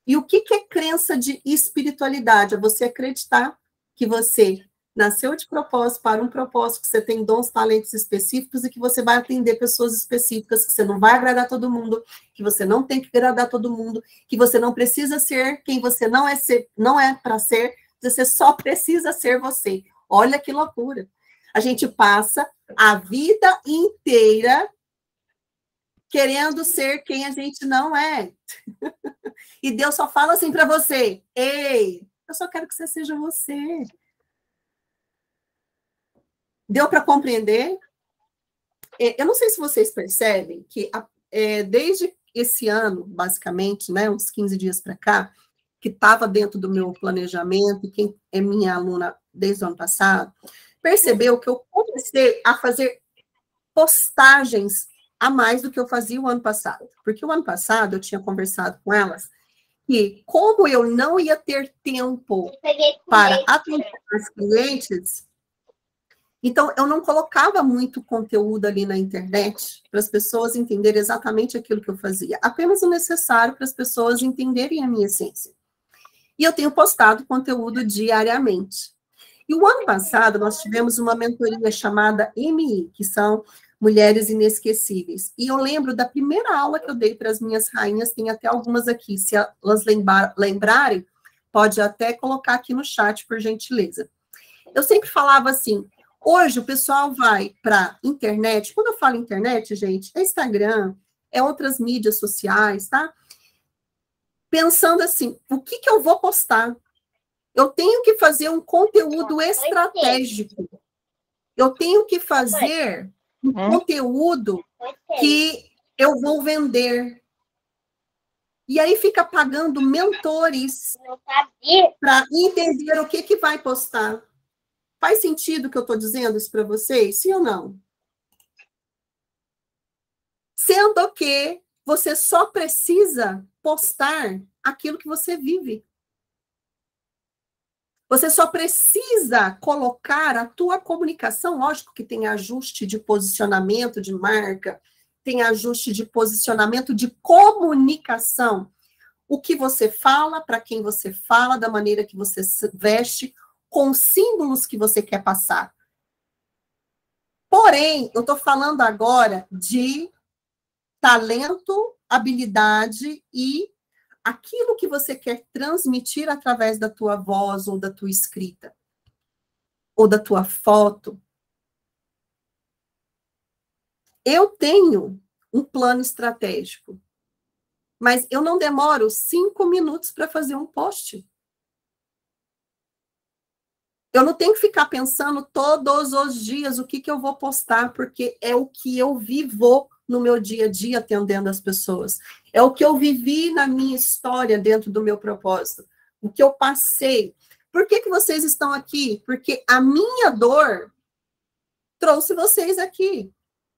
[SPEAKER 1] E o que é crença de espiritualidade? É você acreditar que você nasceu de propósito para um propósito, que você tem dons, talentos específicos e que você vai atender pessoas específicas, que você não vai agradar todo mundo, que você não tem que agradar todo mundo, que você não precisa ser quem você não é para ser, você só precisa ser você. Olha que loucura. A gente passa a vida inteira querendo ser quem a gente não é. E Deus só fala assim para você: ei, eu só quero que você seja você. Deu para compreender? Eu não sei se vocês percebem que desde esse ano, basicamente, né, uns 15 dias para cá, que estava dentro do meu planejamento, e quem é minha aluna desde o ano passado, percebeu que eu comecei a fazer postagens a mais do que eu fazia o ano passado. Porque o ano passado eu tinha conversado com elas que, como eu não ia ter tempo para atender as clientes, então eu não colocava muito conteúdo ali na internet para as pessoas entenderem exatamente aquilo que eu fazia, apenas o necessário para as pessoas entenderem a minha essência. E eu tenho postado conteúdo diariamente. E o ano passado nós tivemos uma mentoria chamada MI, que são Mulheres Inesquecíveis. E eu lembro da primeira aula que eu dei para as minhas rainhas, tem até algumas aqui, se elas lembrarem, pode até colocar aqui no chat, por gentileza. Eu sempre falava assim, hoje o pessoal vai para a internet, quando eu falo internet, gente, é Instagram, é outras mídias sociais, tá? Pensando assim, o que eu vou postar? Eu tenho que fazer um conteúdo estratégico. Eu tenho que fazer um conteúdo que eu vou vender. E aí fica pagando mentores para entender o que vai postar. Faz sentido o que eu estou dizendo isso para vocês? Sim ou não? Sendo que você só precisa postar aquilo que você vive. Você só precisa colocar a tua comunicação, lógico que tem ajuste de posicionamento de marca, tem ajuste de posicionamento de comunicação. O que você fala, para quem você fala, da maneira que você se veste, com símbolos que você quer passar. Porém, eu estou falando agora de talento, habilidade e aquilo que você quer transmitir através da tua voz ou da tua escrita, ou da tua foto. Eu tenho um plano estratégico, mas eu não demoro 5 minutos para fazer um post. Eu não tenho que ficar pensando todos os dias o que eu vou postar, porque é o que eu vivo no meu dia a dia atendendo as pessoas. É o que eu vivi na minha história dentro do meu propósito. O que eu passei. Por que vocês estão aqui? Porque a minha dor trouxe vocês aqui.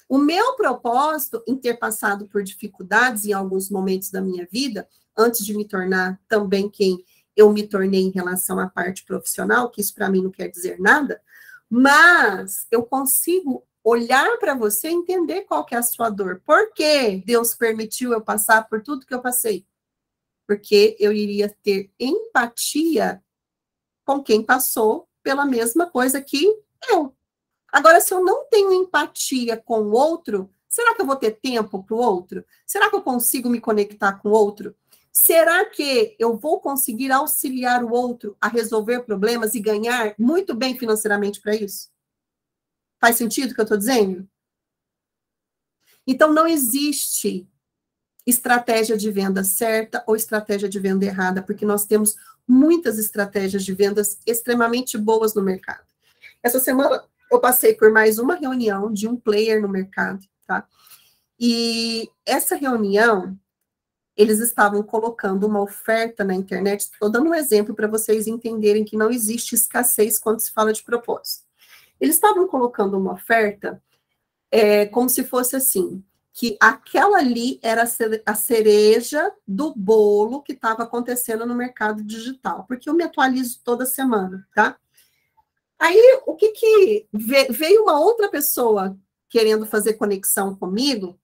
[SPEAKER 1] O meu propósito em ter passado por dificuldades em alguns momentos da minha vida, antes de me tornar também quem eu me tornei em relação à parte profissional, que isso para mim não quer dizer nada, Mas eu consigo olhar para você e entender qual que é a sua dor. Por que Deus permitiu eu passar por tudo que eu passei? Porque eu iria ter empatia com quem passou pela mesma coisa que eu. Agora, se eu não tenho empatia com o outro, será que eu vou ter tempo para o outro? Será que eu consigo me conectar com o outro? Será que eu vou conseguir auxiliar o outro a resolver problemas e ganhar muito bem financeiramente para isso? Faz sentido o que eu estou dizendo? Então, não existe estratégia de venda certa ou estratégia de venda errada, porque nós temos muitas estratégias de vendas extremamente boas no mercado. Essa semana eu passei por mais uma reunião de um player no mercado, tá? E essa reunião, eles estavam colocando uma oferta na internet, estou dando um exemplo para vocês entenderem que não existe escassez quando se fala de propósito. Eles estavam colocando uma oferta como se fosse assim, que aquela ali era a cereja do bolo que estava acontecendo no mercado digital, porque eu me atualizo toda semana, tá? Aí, o que veio uma outra pessoa querendo fazer conexão comigo,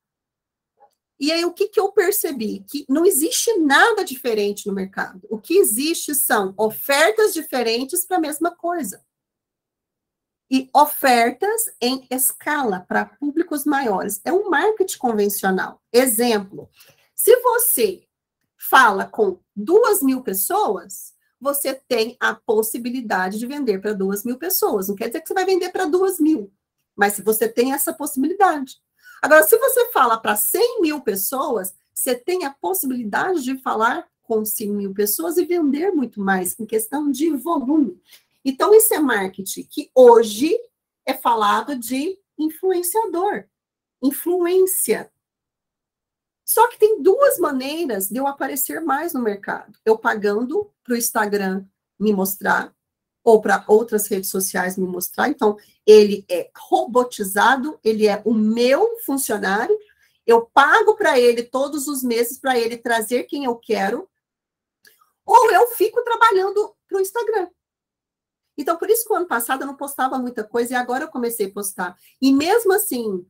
[SPEAKER 1] e aí o que eu percebi? Que não existe nada diferente no mercado. O que existe são ofertas diferentes para a mesma coisa. E ofertas em escala para públicos maiores. É um marketing convencional. Exemplo, se você fala com 2.000 pessoas, você tem a possibilidade de vender para 2.000 pessoas. Não quer dizer que você vai vender para 2.000, mas você tem essa possibilidade. Agora, se você fala para 100.000 pessoas, você tem a possibilidade de falar com 100.000 pessoas e vender muito mais, em questão de volume. Então, isso é marketing que hoje é falado de influenciador, influência. Só que tem duas maneiras de eu aparecer mais no mercado. Eu pagando para o Instagram me mostrar, ou para outras redes sociais me mostrar. Então, ele é robotizado, ele é o meu funcionário. Eu pago para ele todos os meses para ele trazer quem eu quero. Ou eu fico trabalhando para o Instagram. Então, por isso que o ano passado eu não postava muita coisa e agora eu comecei a postar. E mesmo assim,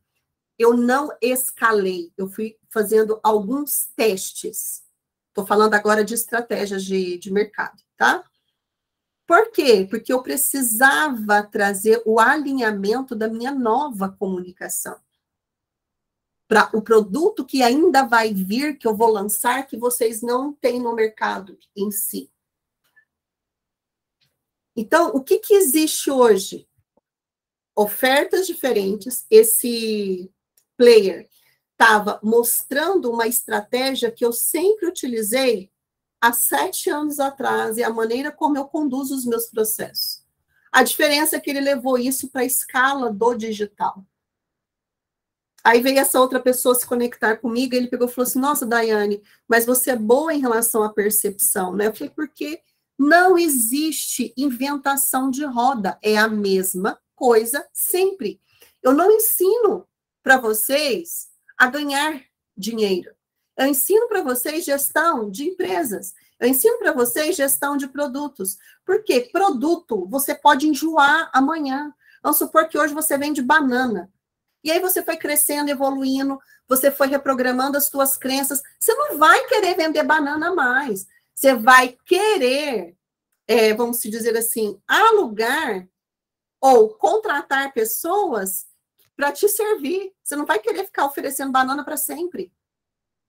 [SPEAKER 1] eu não escalei, eu fui fazendo alguns testes. Estou falando agora de estratégias de mercado, tá? Por quê? Porque eu precisava trazer o alinhamento da minha nova comunicação. Para o produto que ainda vai vir, que eu vou lançar, que vocês não têm no mercado em si. Então, o que existe hoje? Ofertas diferentes. Esse player estava mostrando uma estratégia que eu sempre utilizei há 7 anos atrás, e a maneira como eu conduzo os meus processos. A diferença é que ele levou isso para a escala do digital. Aí veio essa outra pessoa se conectar comigo, e ele pegou e falou assim, nossa, Daiane, mas você é boa em relação à percepção, né? Eu falei, porque não existe inventação de roda, é a mesma coisa sempre. Eu não ensino para vocês a ganhar dinheiro. Eu ensino para vocês gestão de empresas. Eu ensino para vocês gestão de produtos. Porque produto você pode enjoar amanhã. Vamos supor que hoje você vende banana. E aí você foi crescendo, evoluindo, você foi reprogramando as suas crenças. Você não vai querer vender banana mais. Você vai querer, vamos dizer assim, alugar ou contratar pessoas para te servir. Você não vai querer ficar oferecendo banana para sempre.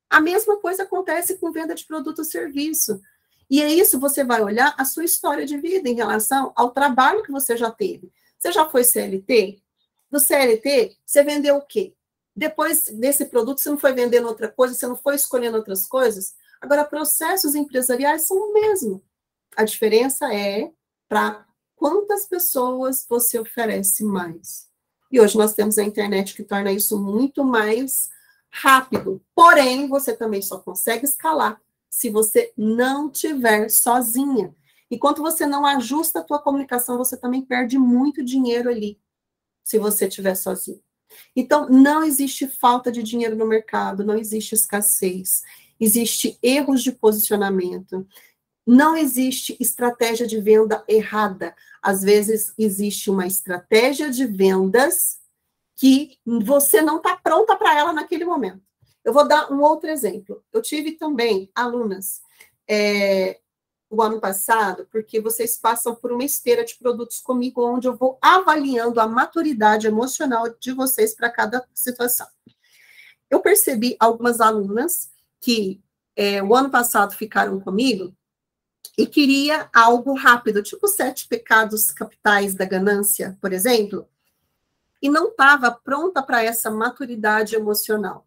[SPEAKER 1] A mesma coisa acontece com venda de produto ou serviço. E é isso, você vai olhar a sua história de vida em relação ao trabalho que você já teve. Você já foi CLT? Do CLT, você vendeu o quê? Depois desse produto, você não foi vendendo outra coisa, você não foi escolhendo outras coisas? Agora, processos empresariais são o mesmo. A diferença é para quantas pessoas você oferece mais. E hoje nós temos a internet que torna isso muito mais rápido. Porém, você também só consegue escalar se você não tiver sozinha. Enquanto você não ajusta a tua comunicação, você também perde muito dinheiro ali, se você estiver sozinho. Então, não existe falta de dinheiro no mercado, não existe escassez. Existe erros de posicionamento. Não existe estratégia de venda errada. Às vezes, existe uma estratégia de vendas que você não está pronta para ela naquele momento. Eu vou dar um outro exemplo. Eu tive também alunas o ano passado, porque vocês passam por uma esteira de produtos comigo, onde eu vou avaliando a maturidade emocional de vocês para cada situação. Eu percebi algumas alunas que o ano passado ficaram comigo e queria algo rápido, tipo 7 pecados capitais da ganância, por exemplo, e não estava pronta para essa maturidade emocional.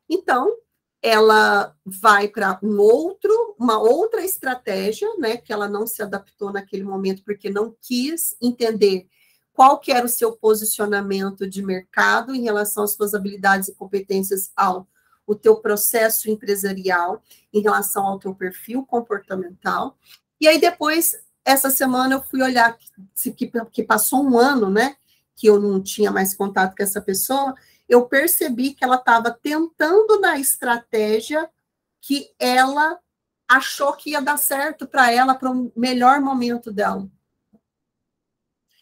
[SPEAKER 1] Então, ela vai para uma outra estratégia, né, que ela não se adaptou naquele momento, porque não quis entender qual que era o seu posicionamento de mercado em relação às suas habilidades e competências o teu processo empresarial, em relação ao teu perfil comportamental. E aí, depois, essa semana, eu fui olhar, que passou um ano, né, que eu não tinha mais contato com essa pessoa, eu percebi que ela estava tentando na estratégia que ela achou que ia dar certo para ela, para o melhor momento dela.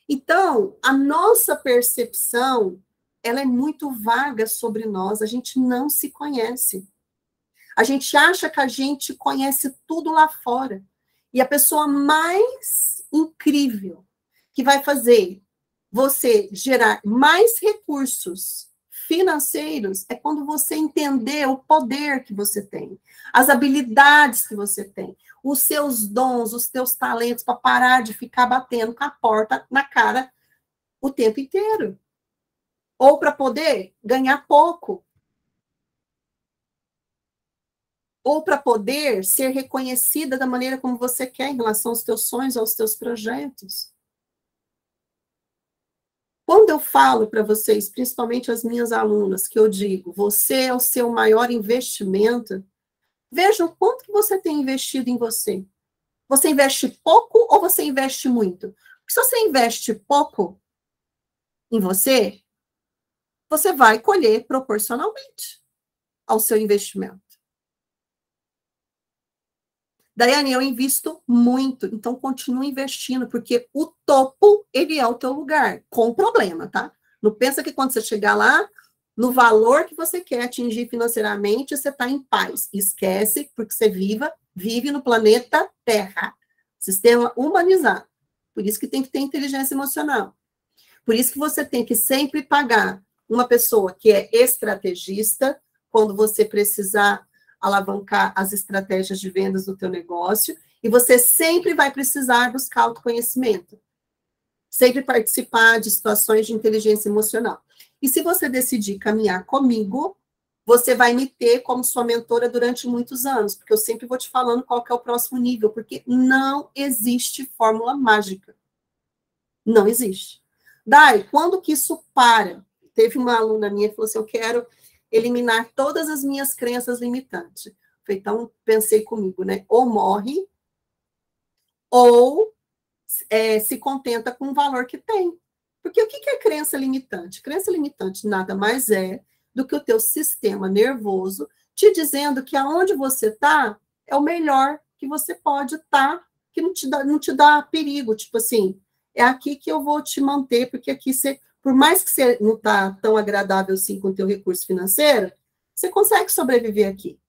[SPEAKER 1] Então, a nossa percepção, ela é muito vaga sobre nós, a gente não se conhece. A gente acha que a gente conhece tudo lá fora. E a pessoa mais incrível que vai fazer você gerar mais recursos financeiros é quando você entender o poder que você tem, as habilidades que você tem, os seus dons, os seus talentos, para parar de ficar batendo com a porta na cara o tempo inteiro. Ou para poder ganhar pouco. Ou para poder ser reconhecida da maneira como você quer em relação aos teus sonhos, aos teus projetos. Quando eu falo para vocês, principalmente as minhas alunas, que eu digo, você é o seu maior investimento, vejam quanto que você tem investido em você. Você investe pouco ou você investe muito? Porque se você investe pouco em você, você vai colher proporcionalmente ao seu investimento. Daiane, eu invisto muito, então continue investindo, porque o topo, ele é o teu lugar, com problema, tá? Não pensa que quando você chegar lá, no valor que você quer atingir financeiramente, você está em paz. Esquece, porque você vive no planeta Terra, sistema humanizado. Por isso que tem que ter inteligência emocional. Por isso que você tem que sempre pagar uma pessoa que é estrategista, quando você precisar alavancar as estratégias de vendas do teu negócio, e você sempre vai precisar buscar autoconhecimento. Sempre participar de situações de inteligência emocional. E se você decidir caminhar comigo, você vai me ter como sua mentora durante muitos anos, porque eu sempre vou te falando qual que é o próximo nível, porque não existe fórmula mágica. Não existe. Dai, quando que isso para? Teve uma aluna minha que falou assim, eu quero eliminar todas as minhas crenças limitantes. Então, pensei comigo, né? Ou morre, ou se contenta com o valor que tem. Porque o que é crença limitante? Crença limitante nada mais é do que o teu sistema nervoso te dizendo que aonde você está é o melhor que você pode estar, que não te dá perigo. Tipo assim, é aqui que eu vou te manter, porque aqui você, por mais que você não está tão agradável assim com o teu recurso financeiro, você consegue sobreviver aqui.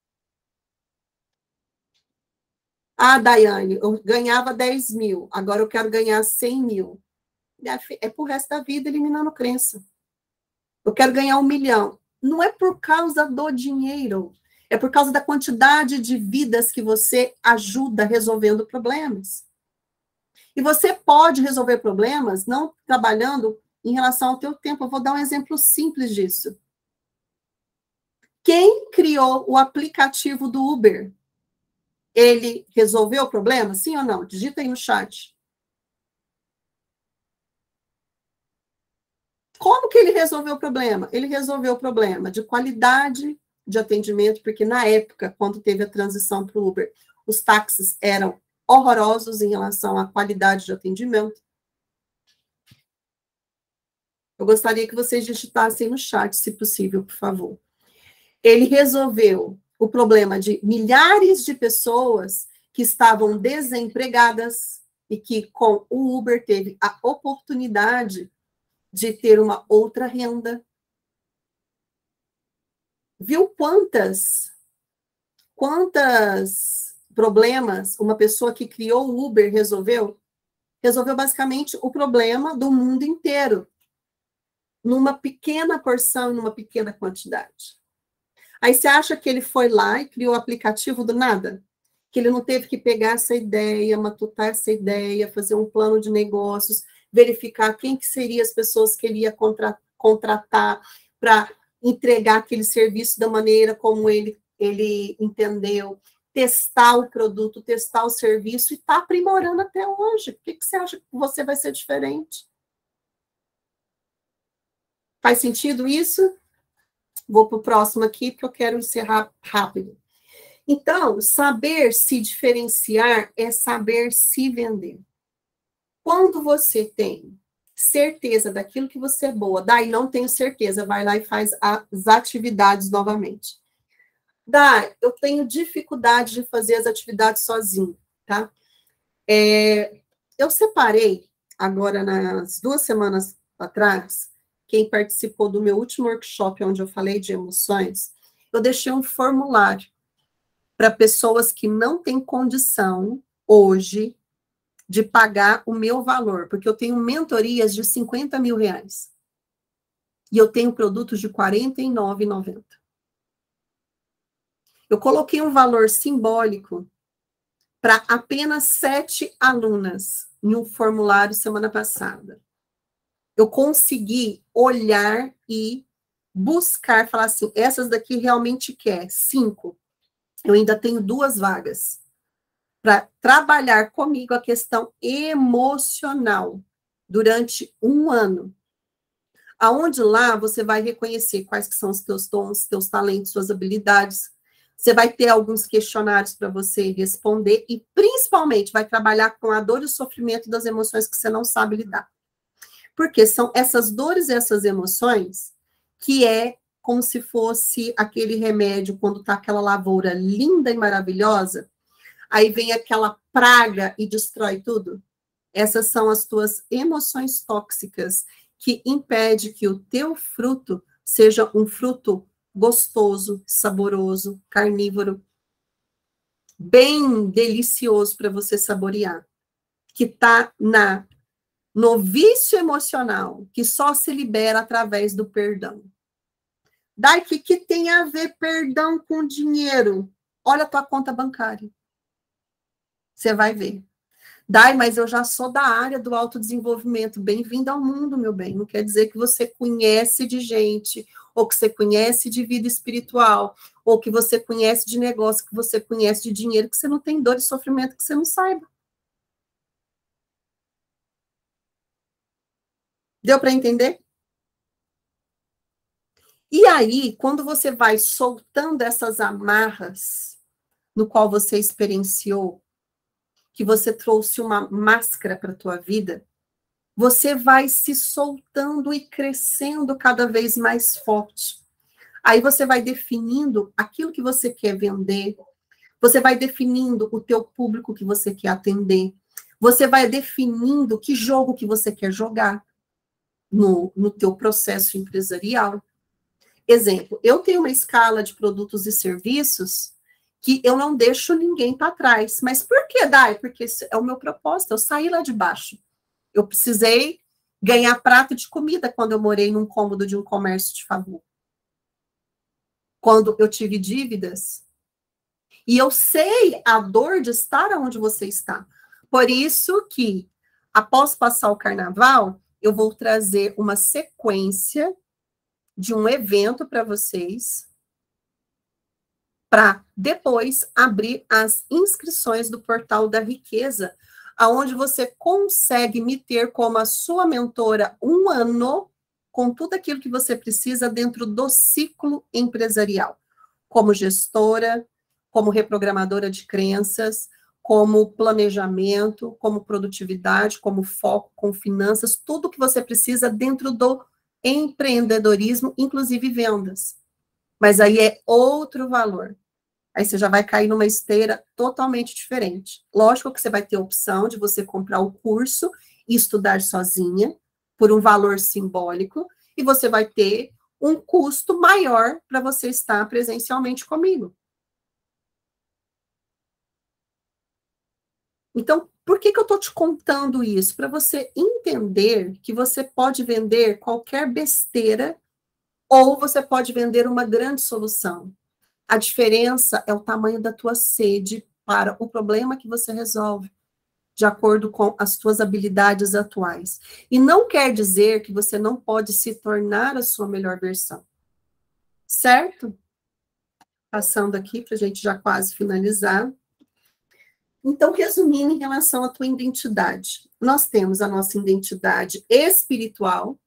[SPEAKER 1] Ah, Daiane, eu ganhava 10 mil, agora eu quero ganhar 100 mil. É pro resto da vida eliminando crença. Eu quero ganhar 1 milhão. Não é por causa do dinheiro, é por causa da quantidade de vidas que você ajuda resolvendo problemas. E você pode resolver problemas não trabalhando em relação ao teu tempo. Eu vou dar um exemplo simples disso. Quem criou o aplicativo do Uber? Ele resolveu o problema? Sim ou não? Digita aí no chat. Como que ele resolveu o problema? Ele resolveu o problema de qualidade de atendimento, porque na época, quando teve a transição para o Uber, os táxis eram horrorosos em relação à qualidade de atendimento. Eu gostaria que vocês digitassem no chat, se possível, por favor. Ele resolveu o problema de milhares de pessoas que estavam desempregadas e que com o Uber teve a oportunidade de ter uma outra renda. Viu quantos problemas uma pessoa que criou o Uber resolveu? Resolveu basicamente o problema do mundo inteiro, numa pequena porção, numa pequena quantidade. Aí você acha que ele foi lá e criou o aplicativo do nada? Que ele não teve que pegar essa ideia, matutar essa ideia, fazer um plano de negócios, verificar quem que seriam as pessoas que ele ia contratar para entregar aquele serviço da maneira como ele entendeu, testar o produto, testar o serviço e está aprimorando até hoje. Por que você acha que você vai ser diferente? Faz sentido isso? Vou para o próximo aqui, porque eu quero encerrar rápido. Então, saber se diferenciar é saber se vender. Quando você tem certeza daquilo que você é boa, daí não tenho certeza, vai lá e faz as atividades novamente. Eu tenho dificuldade de fazer as atividades sozinho, tá? Eu separei, agora nas 2 semanas atrás, quem participou do meu último workshop, onde eu falei de emoções, eu deixei um formulário para pessoas que não têm condição, hoje, de pagar o meu valor, porque eu tenho mentorias de R$50 mil, e eu tenho produtos de R$ 49,90. Eu coloquei um valor simbólico para apenas 7 alunas em um formulário semana passada. Eu consegui olhar e buscar, falar assim, essas daqui realmente quer 5. Eu ainda tenho 2 vagas para trabalhar comigo a questão emocional durante 1 ano. Aonde lá você vai reconhecer quais que são os teus dons, teus talentos, suas habilidades. Você vai ter alguns questionários para você responder e, principalmente, vai trabalhar com a dor e o sofrimento das emoções que você não sabe lidar. Porque são essas dores e essas emoções que é como se fosse aquele remédio quando está aquela lavoura linda e maravilhosa, aí vem aquela praga e destrói tudo. Essas são as tuas emoções tóxicas que impede que o teu fruto seja um fruto gostoso, saboroso, carnívoro, bem delicioso para você saborear, que está no vício emocional, que só se libera através do perdão. Daí, o que tem a ver perdão com dinheiro? Olha a tua conta bancária. Você vai ver. Dai, mas eu já sou da área do autodesenvolvimento. Bem-vindo ao mundo, meu bem. Não quer dizer que você conhece de gente, ou que você conhece de vida espiritual, ou que você conhece de negócio, que você conhece de dinheiro, que você não tem dor e sofrimento, que você não saiba. Deu para entender? E aí, quando você vai soltando essas amarras, no qual você experienciou, que você trouxe uma máscara para a tua vida, você vai se soltando e crescendo cada vez mais forte. Aí você vai definindo aquilo que você quer vender, você vai definindo o teu público que você quer atender, você vai definindo que jogo que você quer jogar no teu processo empresarial. Exemplo, eu tenho uma escala de produtos e serviços que eu não deixo ninguém para trás. Mas por que, Dai? Porque é o meu propósito, eu saí lá de baixo. Eu precisei ganhar prato de comida quando eu morei num cômodo de um comércio de favor. Quando eu tive dívidas. E eu sei a dor de estar onde você está. Por isso que, após passar o carnaval, eu vou trazer uma sequência de um evento para vocês, para depois abrir as inscrições do Portal da Riqueza, aonde você consegue me ter como a sua mentora 1 ano, com tudo aquilo que você precisa dentro do ciclo empresarial, como gestora, como reprogramadora de crenças, como planejamento, como produtividade, como foco, com finanças, tudo que você precisa dentro do empreendedorismo, inclusive vendas. Mas aí é outro valor. Aí você já vai cair numa esteira totalmente diferente. Lógico que você vai ter a opção de você comprar o curso e estudar sozinha, por um valor simbólico, e você vai ter um custo maior para você estar presencialmente comigo. Então, por que eu estou te contando isso? Para você entender que você pode vender qualquer besteira ou você pode vender uma grande solução. A diferença é o tamanho da tua sede para o problema que você resolve, de acordo com as tuas habilidades atuais. E não quer dizer que você não pode se tornar a sua melhor versão. Certo? Passando aqui para a gente já quase finalizar. Então, resumindo em relação à tua identidade, nós temos a nossa identidade espiritual,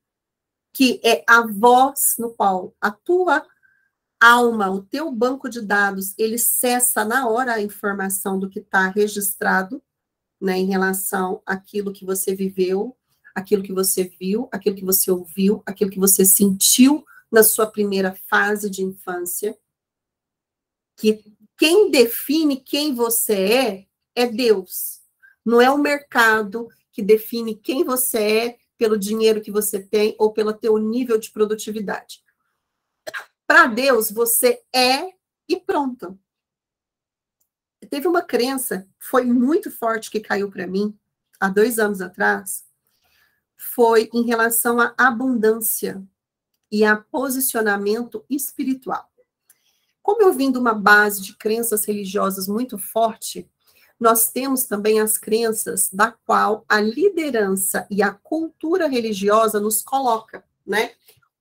[SPEAKER 1] que é a voz no qual a tua alma, o teu banco de dados, ele cessa na hora a informação do que está registrado, né, em relação àquilo que você viveu, aquilo que você viu, aquilo que você ouviu, aquilo que você sentiu na sua primeira fase de infância, que quem define quem você é Deus. Não é o mercado que define quem você é pelo dinheiro que você tem ou pelo teu nível de produtividade. Para Deus, você é e pronto. Teve uma crença, foi muito forte, que caiu para mim, há 2 anos atrás, foi em relação à abundância e a posicionamento espiritual. Como eu vim de uma base de crenças religiosas muito forte, nós temos também as crenças da qual a liderança e a cultura religiosa nos coloca, né?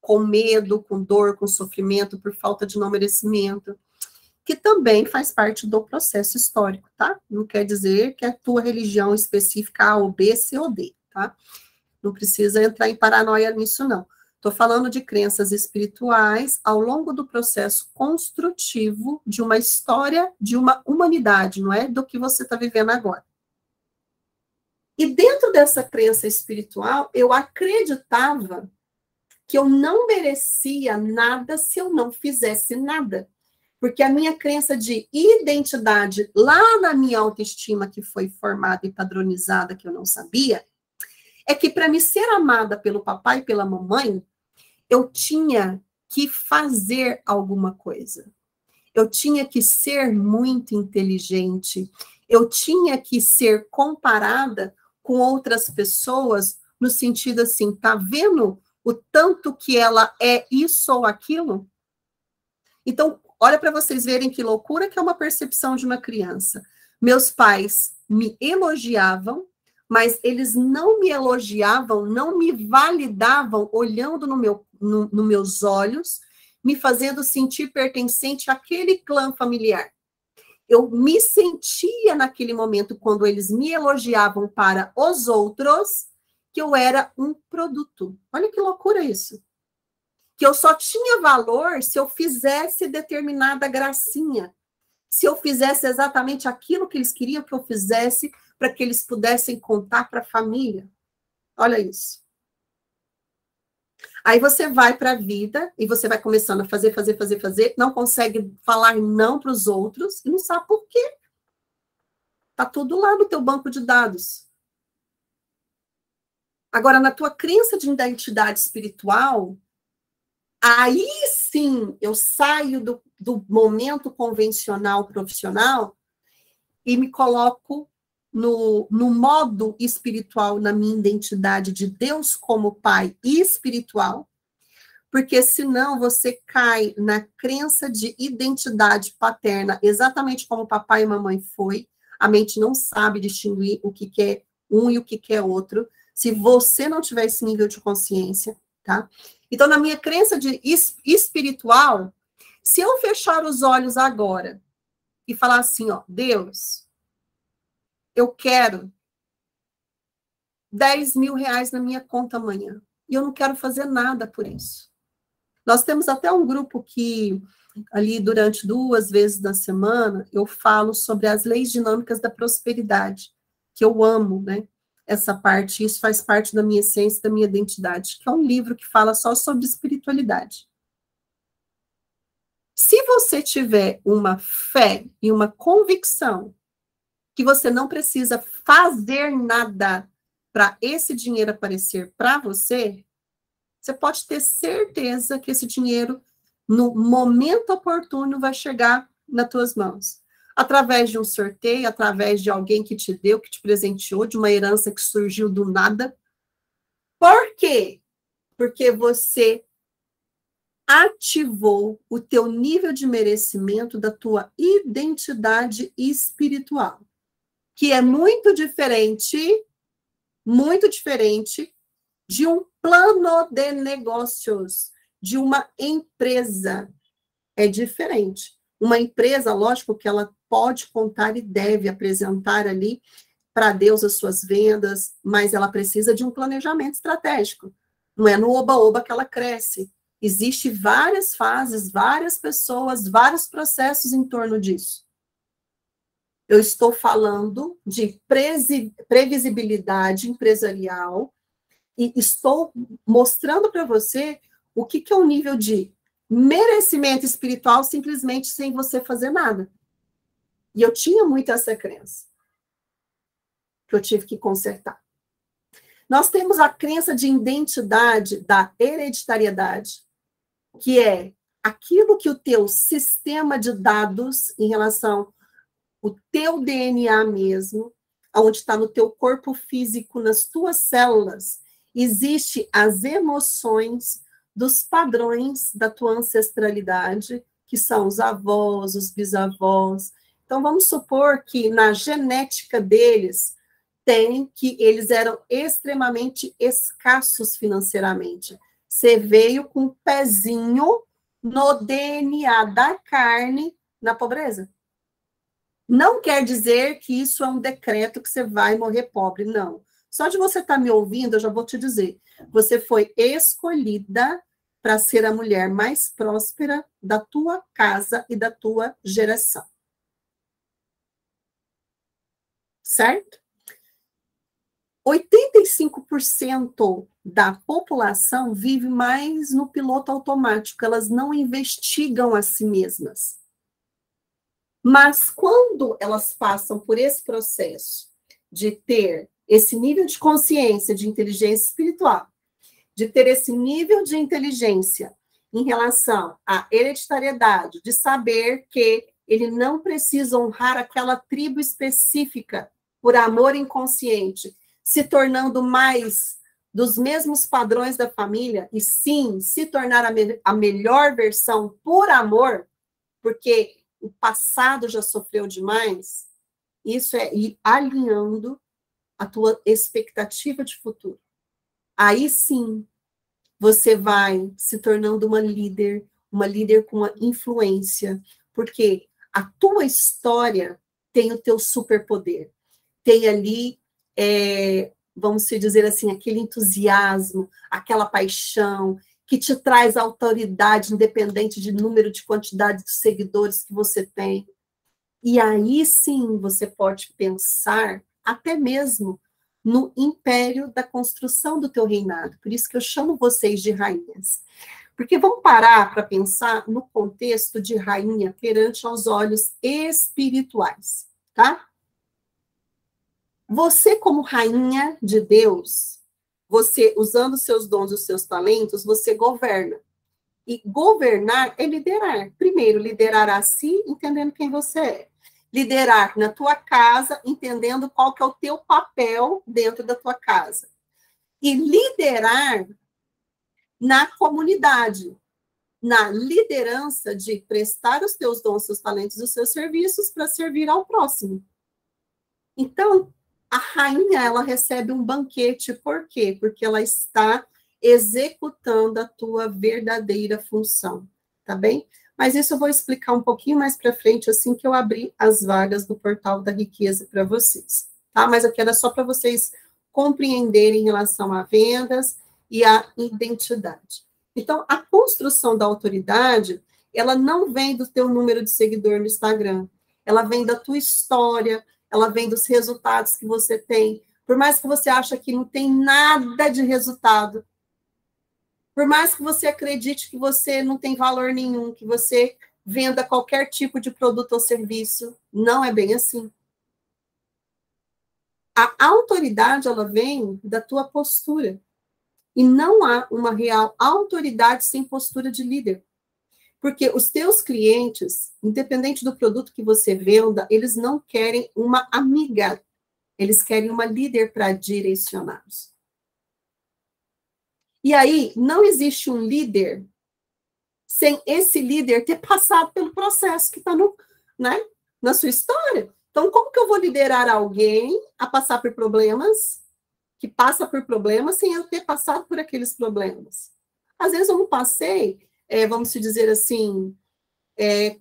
[SPEAKER 1] Com medo, com dor, com sofrimento, por falta de não merecimento, que também faz parte do processo histórico, tá? Não quer dizer que a tua religião específica A ou B, C ou D, tá? Não precisa entrar em paranoia nisso, não. Estou falando de crenças espirituais ao longo do processo construtivo de uma história, de uma humanidade, não é do que você está vivendo agora. E dentro dessa crença espiritual, eu acreditava que eu não merecia nada se eu não fizesse nada. Porque a minha crença de identidade, lá na minha autoestima, que foi formada e padronizada, que eu não sabia, é que para me ser amada pelo papai e pela mamãe, eu tinha que fazer alguma coisa. Eu tinha que ser muito inteligente. Eu tinha que ser comparada com outras pessoas, no sentido assim, tá vendo o tanto que ela é isso ou aquilo? Então, olha para vocês verem que loucura que é uma percepção de uma criança. Meus pais me elogiavam, mas eles não me elogiavam, não me validavam olhando nos meus olhos, me fazendo sentir pertencente àquele clã familiar. Eu me sentia naquele momento, quando eles me elogiavam para os outros, que eu era um produto. Olha que loucura isso. Que eu só tinha valor se eu fizesse determinada gracinha, se eu fizesse exatamente aquilo que eles queriam que eu fizesse, para que eles pudessem contar para a família. Olha isso. Aí você vai para a vida e você vai começando a fazer, não consegue falar não para os outros e não sabe por quê. Tá tudo lá no teu banco de dados. Agora, na tua crença de identidade espiritual, aí sim eu saio do momento convencional profissional e me coloco no modo espiritual, na minha identidade de Deus como Pai espiritual, porque senão você cai na crença de identidade paterna, exatamente como papai e mamãe foi. A mente não sabe distinguir o que é um e o que é outro, se você não tiver esse nível de consciência, tá? Então, na minha crença de espiritual, se eu fechar os olhos agora e falar assim, ó, Deus, eu quero 10 mil reais na minha conta amanhã, e eu não quero fazer nada por isso. Nós temos até um grupo que, ali durante 2 vezes na semana, eu falo sobre as leis dinâmicas da prosperidade, que eu amo, né? Essa parte, isso faz parte da minha essência, da minha identidade, que é um livro que fala só sobre espiritualidade. Se você tiver uma fé e uma convicção que você não precisa fazer nada para esse dinheiro aparecer para você, você pode ter certeza que esse dinheiro, no momento oportuno, vai chegar nas tuas mãos. Através de um sorteio, através de alguém que te deu, que te presenteou, de uma herança que surgiu do nada. Por quê? Porque você ativou o teu nível de merecimento da tua identidade espiritual, que é muito diferente de um plano de negócios, de uma empresa. É diferente. Uma empresa, lógico que ela pode contar e deve apresentar ali para Deus as suas vendas, mas ela precisa de um planejamento estratégico. Não é no oba-oba que ela cresce. Existem várias fases, várias pessoas, vários processos em torno disso. Eu estou falando de previsibilidade empresarial e estou mostrando para você o que é o nível de merecimento espiritual simplesmente sem você fazer nada. E eu tinha muito essa crença, que eu tive que consertar. Nós temos a crença de identidade da hereditariedade, que é aquilo que o teu sistema de dados em relação ao teu DNA mesmo, onde está no teu corpo físico, nas tuas células, existe as emoções dos padrões da tua ancestralidade, que são os avós, os bisavós. Então, vamos supor que na genética deles tem que eles eram extremamente escassos financeiramente. Você veio com um pezinho no DNA da carne na pobreza. Não quer dizer que isso é um decreto que você vai morrer pobre, não. Só de você estar me ouvindo, eu já vou te dizer. Você foi escolhida para ser a mulher mais próspera da tua casa e da tua geração. Certo? 85% da população vive mais no piloto automático, elas não investigam a si mesmas. Mas quando elas passam por esse processo de ter esse nível de consciência, de inteligência espiritual, de ter esse nível de inteligência em relação à hereditariedade, de saber que ele não precisa honrar aquela tribo específica por amor inconsciente, se tornando mais dos mesmos padrões da família, e sim, se tornar a melhor versão por amor, porque o passado já sofreu demais, isso é ir alinhando a tua expectativa de futuro. Aí sim, você vai se tornando uma líder com uma influência, porque a tua história tem o teu superpoder, tem ali, vamos dizer assim, aquele entusiasmo, aquela paixão, que te traz autoridade, independente de número, de quantidade de seguidores que você tem. E aí sim você pode pensar até mesmo no império da construção do teu reinado. Por isso que eu chamo vocês de rainhas. Porque vamos parar para pensar no contexto de rainha perante aos olhos espirituais, tá? Você, como rainha de Deus, você, usando os seus dons e os seus talentos, você governa. E governar é liderar. Primeiro, liderar a si, entendendo quem você é. Liderar na tua casa, entendendo qual que é o teu papel dentro da tua casa. E liderar na comunidade, na liderança de prestar os teus dons, seus talentos e os seus serviços para servir ao próximo. Então, a rainha, ela recebe um banquete, por quê? Porque ela está executando a tua verdadeira função, tá bem? Mas isso eu vou explicar um pouquinho mais para frente, assim que eu abrir as vagas do Portal da Riqueza para vocês, tá? Mas aqui era só para vocês compreenderem em relação a vendas e a identidade. Então, a construção da autoridade, ela não vem do teu número de seguidor no Instagram, ela vem da tua história, ela vem dos resultados que você tem. Por mais que você ache que não tem nada de resultado, por mais que você acredite que você não tem valor nenhum, que você venda qualquer tipo de produto ou serviço. Não é bem assim. A autoridade, ela vem da tua postura. E não há uma real autoridade sem postura de líder. Porque os teus clientes, independente do produto que você venda, eles não querem uma amiga, eles querem uma líder para direcioná-los. E aí, não existe um líder sem esse líder ter passado pelo processo que está né, na sua história. Então, como que eu vou liderar alguém a passar por problemas, que passa por problemas, sem eu ter passado por aqueles problemas? Às vezes eu não passei, vamos dizer assim,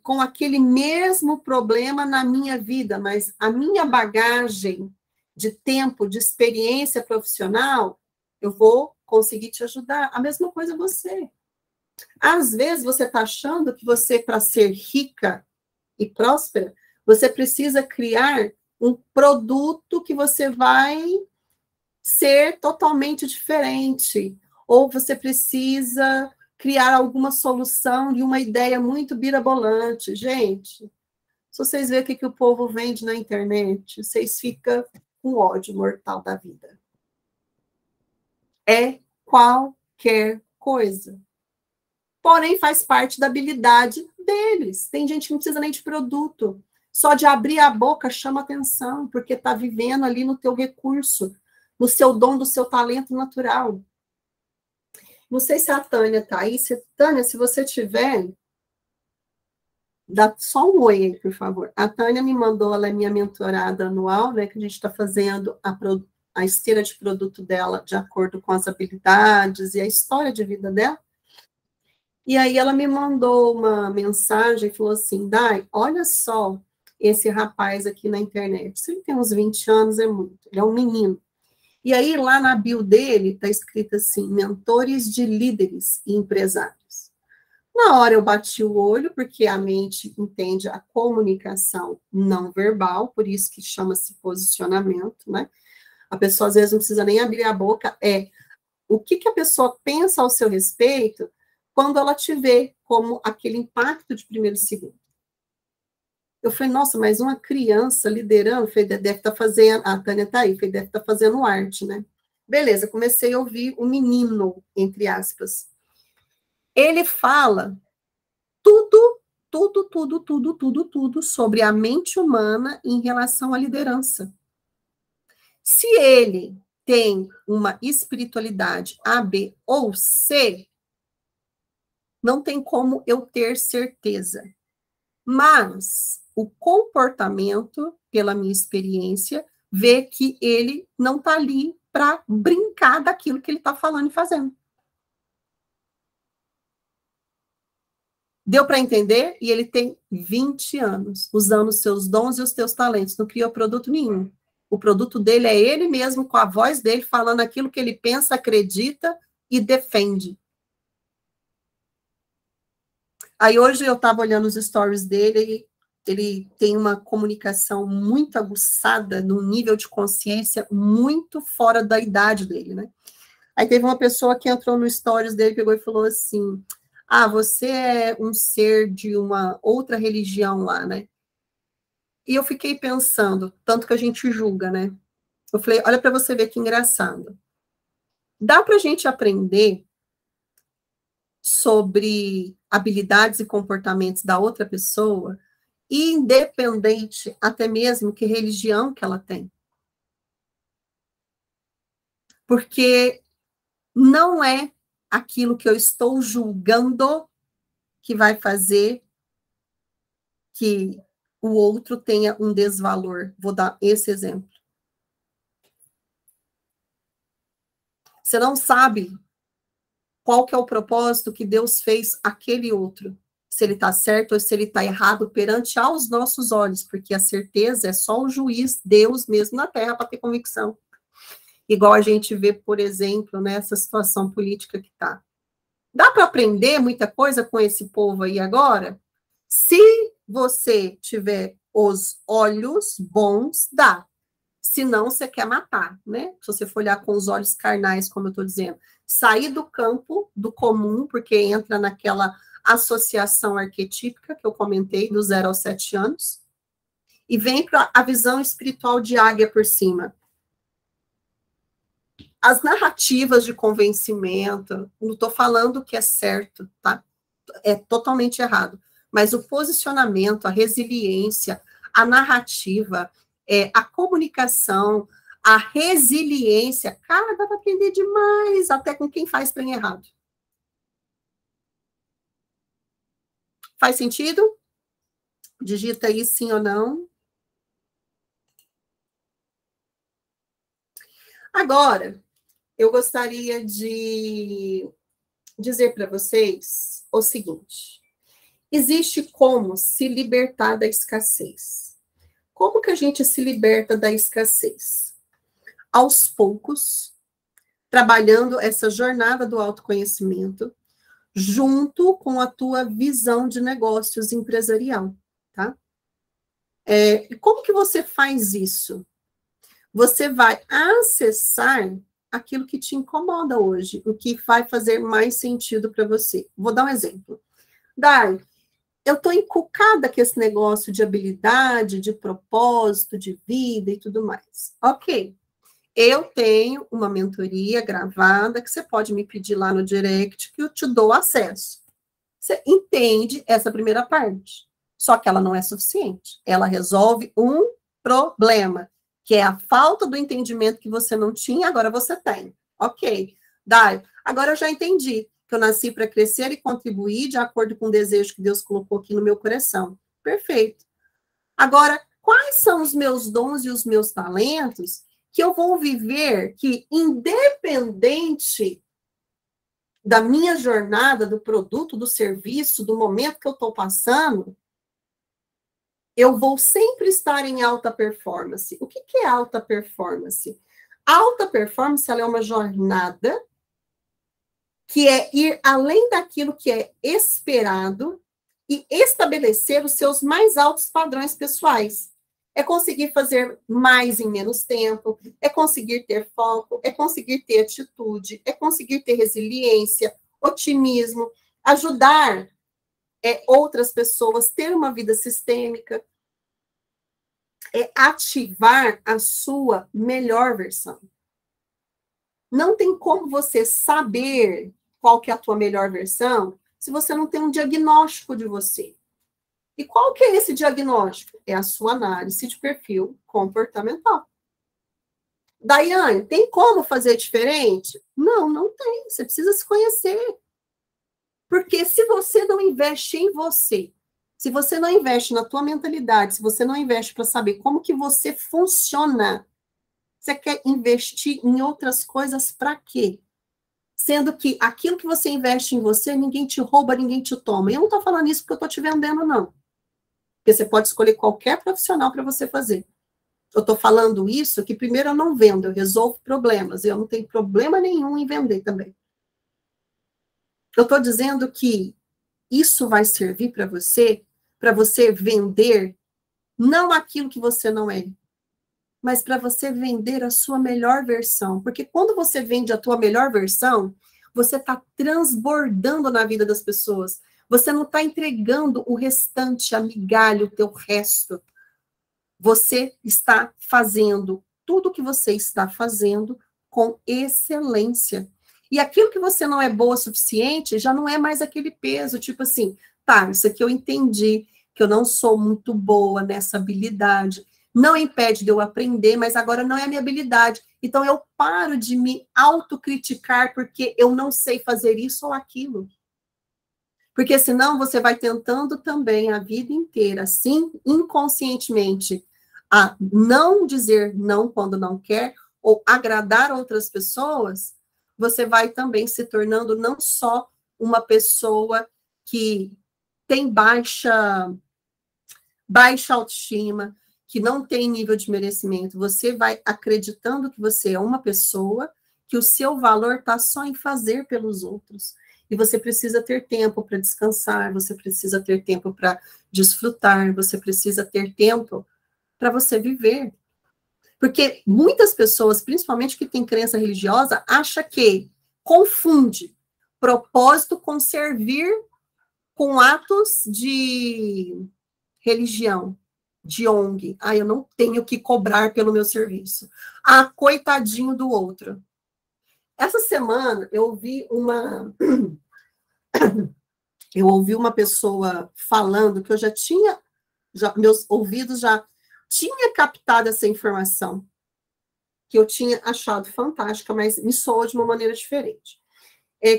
[SPEAKER 1] com aquele mesmo problema na minha vida, mas a minha bagagem de tempo, de experiência profissional, eu vou conseguir te ajudar. A mesma coisa você. Às vezes você está achando que você, para ser rica e próspera, você precisa criar um produto que você vai ser totalmente diferente. Ou você precisa criar alguma solução de uma ideia muito birabolante. Gente, se vocês verem o que o povo vende na internet, vocês ficam com ódio mortal da vida. É qualquer coisa. Porém, faz parte da habilidade deles. Tem gente que não precisa nem de produto. Só de abrir a boca chama atenção, porque está vivendo ali no teu recurso, no seu dom, do seu talento natural. Não sei se a Tânia está aí. Tânia, se você tiver, dá só um oi aí, por favor. A Tânia me mandou, ela é minha mentorada anual, né, que a gente está fazendo a esteira de produto dela de acordo com as habilidades e a história de vida dela. E aí ela me mandou uma mensagem e falou assim, Dai, olha só esse rapaz aqui na internet. Se ele tem uns 20 anos, é muito. Ele é um menino. E aí, lá na bio dele, está escrito assim, mentores de líderes e empresários. Na hora eu bati o olho, porque a mente entende a comunicação não verbal, por isso que chama-se posicionamento, né? A pessoa, às vezes, não precisa nem abrir a boca, o que a pessoa pensa ao seu respeito quando ela te vê como aquele impacto de primeiro e segundo. Eu falei, nossa, mas uma criança liderando, deve estar fazendo, a Tânia está aí, deve estar fazendo arte, né? Beleza, comecei a ouvir o menino, entre aspas. Ele fala tudo sobre a mente humana em relação à liderança. Se ele tem uma espiritualidade A, B ou C, não tem como eu ter certeza. Mas o comportamento, pela minha experiência, vê que ele não está ali para brincar daquilo que ele está falando e fazendo. Deu para entender? E ele tem 20 anos, usando os seus dons e os seus talentos. Não criou produto nenhum. O produto dele é ele mesmo, com a voz dele, falando aquilo que ele pensa, acredita e defende. Aí hoje eu estava olhando os stories dele e ele tem uma comunicação muito aguçada, num nível de consciência muito fora da idade dele, né? Aí teve uma pessoa que entrou no stories dele, pegou e falou assim, você é um ser de uma outra religião lá, né? E eu fiquei pensando, tanto que a gente julga, né? Eu falei, olha para você ver que engraçado. Dá para a gente aprender sobre habilidades e comportamentos da outra pessoa, independente até mesmo que religião que ela tem. Porque não é aquilo que eu estou julgando que vai fazer que o outro tenha um desvalor. Vou dar esse exemplo. Você não sabe qual que é o propósito que Deus fez aquele outro. Se ele está certo ou se ele está errado perante aos nossos olhos, porque a certeza é só o juiz, Deus mesmo na Terra, para ter convicção. Igual a gente vê, por exemplo, nessa situação política que está. Dá para aprender muita coisa com esse povo aí agora? Se você tiver os olhos bons, dá. Se não, você quer matar, né? Se você for olhar com os olhos carnais, como eu estou dizendo. Sair do campo do comum, porque entra naquela associação arquetípica, que eu comentei, do 0 aos 7 anos, e vem para a visão espiritual de águia por cima. As narrativas de convencimento, não estou falando que é certo, tá? É totalmente errado. Mas o posicionamento, a resiliência, a narrativa, a comunicação, a resiliência, cara, dá para aprender demais, até com quem faz trem errado. Faz sentido? Digita aí sim ou não. Agora, eu gostaria de dizer para vocês o seguinte: existe como se libertar da escassez. Como que a gente se liberta da escassez? Aos poucos, trabalhando essa jornada do autoconhecimento, junto com a tua visão de negócios empresarial, tá? E como que você faz isso? Você vai acessar aquilo que te incomoda hoje, o que vai fazer mais sentido para você. Vou dar um exemplo. Dai, eu estou encucada com esse negócio de habilidade, de propósito, de vida e tudo mais. Ok. Eu tenho uma mentoria gravada que você pode me pedir lá no direct que eu te dou acesso. Você entende essa primeira parte. Só que ela não é suficiente. Ela resolve um problema, que é a falta do entendimento que você não tinha, agora você tem. Ok. Dai, agora eu já entendi que eu nasci para crescer e contribuir de acordo com o desejo que Deus colocou aqui no meu coração. Perfeito. Agora, quais são os meus dons e os meus talentos que eu vou viver que, independente da minha jornada, do produto, do serviço, do momento que eu estou passando, eu vou sempre estar em alta performance. O que é alta performance? Alta performance, ela é uma jornada que é ir além daquilo que é esperado e estabelecer os seus mais altos padrões pessoais. É conseguir fazer mais em menos tempo, é conseguir ter foco, é conseguir ter atitude, é conseguir ter resiliência, otimismo, ajudar outras pessoas, ter uma vida sistêmica, é ativar a sua melhor versão. Não tem como você saber qual que é a tua melhor versão se você não tem um diagnóstico de você. E qual que é esse diagnóstico? É a sua análise de perfil comportamental. Daiane, tem como fazer diferente? Não, não tem. Você precisa se conhecer. Porque se você não investe em você, se você não investe na tua mentalidade, se você não investe para saber como que você funciona, você quer investir em outras coisas para quê? Sendo que aquilo que você investe em você, ninguém te rouba, ninguém te toma. Eu não estou falando isso porque eu estou te vendendo, não. Porque você pode escolher qualquer profissional para você fazer. Eu estou falando isso que, primeiro, eu não vendo, eu resolvo problemas. Eu não tenho problema nenhum em vender também. Eu estou dizendo que isso vai servir para você vender não aquilo que você não é, mas para você vender a sua melhor versão. Porque quando você vende a tua melhor versão, você está transbordando na vida das pessoas. Você não está entregando o restante, a migalha, o teu resto. Você está fazendo tudo o que você está fazendo com excelência. E aquilo que você não é boa o suficiente, já não é mais aquele peso, tipo assim, tá, isso aqui eu entendi, que eu não sou muito boa nessa habilidade, não impede de eu aprender, mas agora não é a minha habilidade. Então eu paro de me autocriticar porque eu não sei fazer isso ou aquilo. Porque senão você vai tentando também a vida inteira, assim, inconscientemente, a não dizer não quando não quer, ou agradar outras pessoas, você vai também se tornando não só uma pessoa que tem baixa autoestima, que não tem nível de merecimento, você vai acreditando que você é uma pessoa, que o seu valor está só em fazer pelos outros. E você precisa ter tempo para descansar, você precisa ter tempo para desfrutar, você precisa ter tempo para você viver. Porque muitas pessoas, principalmente que têm crença religiosa, acham que confunde propósito com servir com atos de religião, de ONG. Ah, eu não tenho que cobrar pelo meu serviço. Ah, coitadinho do outro. Essa semana eu ouvi uma pessoa falando que eu meus ouvidos já tinha captado essa informação, que eu tinha achado fantástica, mas me soou de uma maneira diferente.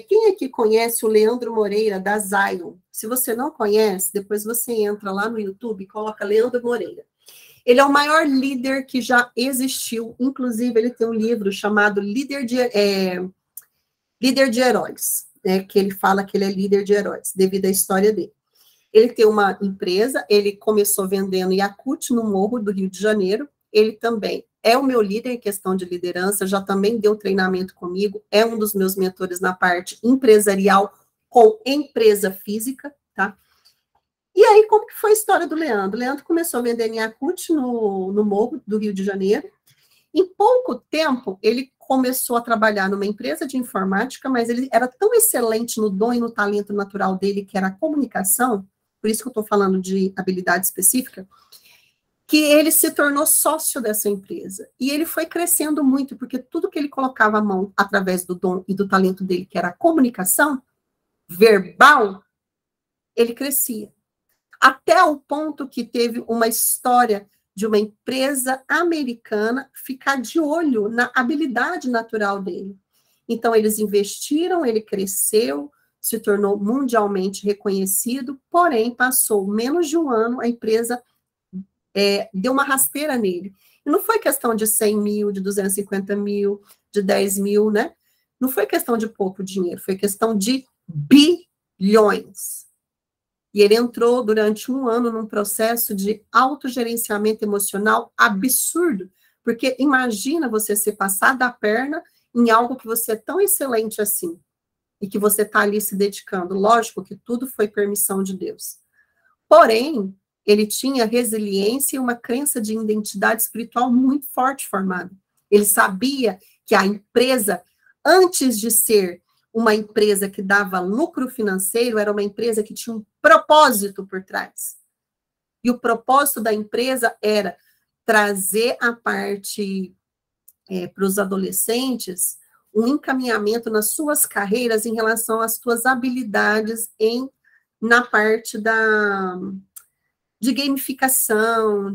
[SPEAKER 1] Quem aqui conhece o Leandro Moreira, da Zion? Se você não conhece, depois você entra lá no YouTube e coloca Leandro Moreira. Ele é o maior líder que já existiu, inclusive ele tem um livro chamado Líder de Heróis, né, que ele fala que ele é líder de heróis, devido à história dele. Ele tem uma empresa, ele começou vendendo Yakult no Morro do Rio de Janeiro, ele também é o meu líder em questão de liderança, já também deu treinamento comigo, é um dos meus mentores na parte empresarial com empresa física, tá? E aí, como que foi a história do Leandro? O Leandro começou a vender Yakult no Morro do Rio de Janeiro. Em pouco tempo, ele começou a trabalhar numa empresa de informática, mas ele era tão excelente no dom e no talento natural dele, que era a comunicação, por isso que eu estou falando de habilidade específica, que ele se tornou sócio dessa empresa. E ele foi crescendo muito, porque tudo que ele colocava a mão através do dom e do talento dele, que era a comunicação verbal, ele crescia. Até o ponto que teve uma história de uma empresa americana ficar de olho na habilidade natural dele. Então, eles investiram, ele cresceu, se tornou mundialmente reconhecido, porém, passou menos de um ano, a empresa deu uma rasteira nele. E não foi questão de 100 mil, de 250 mil, de 10 mil, né? Não foi questão de pouco dinheiro, foi questão de bilhões. E ele entrou durante um ano num processo de autogerenciamento emocional absurdo, porque imagina você ser passada a perna em algo que você é tão excelente assim, e que você está ali se dedicando. Lógico que tudo foi permissão de Deus. Porém, ele tinha resiliência e uma crença de identidade espiritual muito forte formada. Ele sabia que a empresa, antes de ser uma empresa que dava lucro financeiro, era uma empresa que tinha um propósito por trás. E o propósito da empresa era trazer a parte para os adolescentes um encaminhamento nas suas carreiras em relação às suas habilidades na parte de gamificação,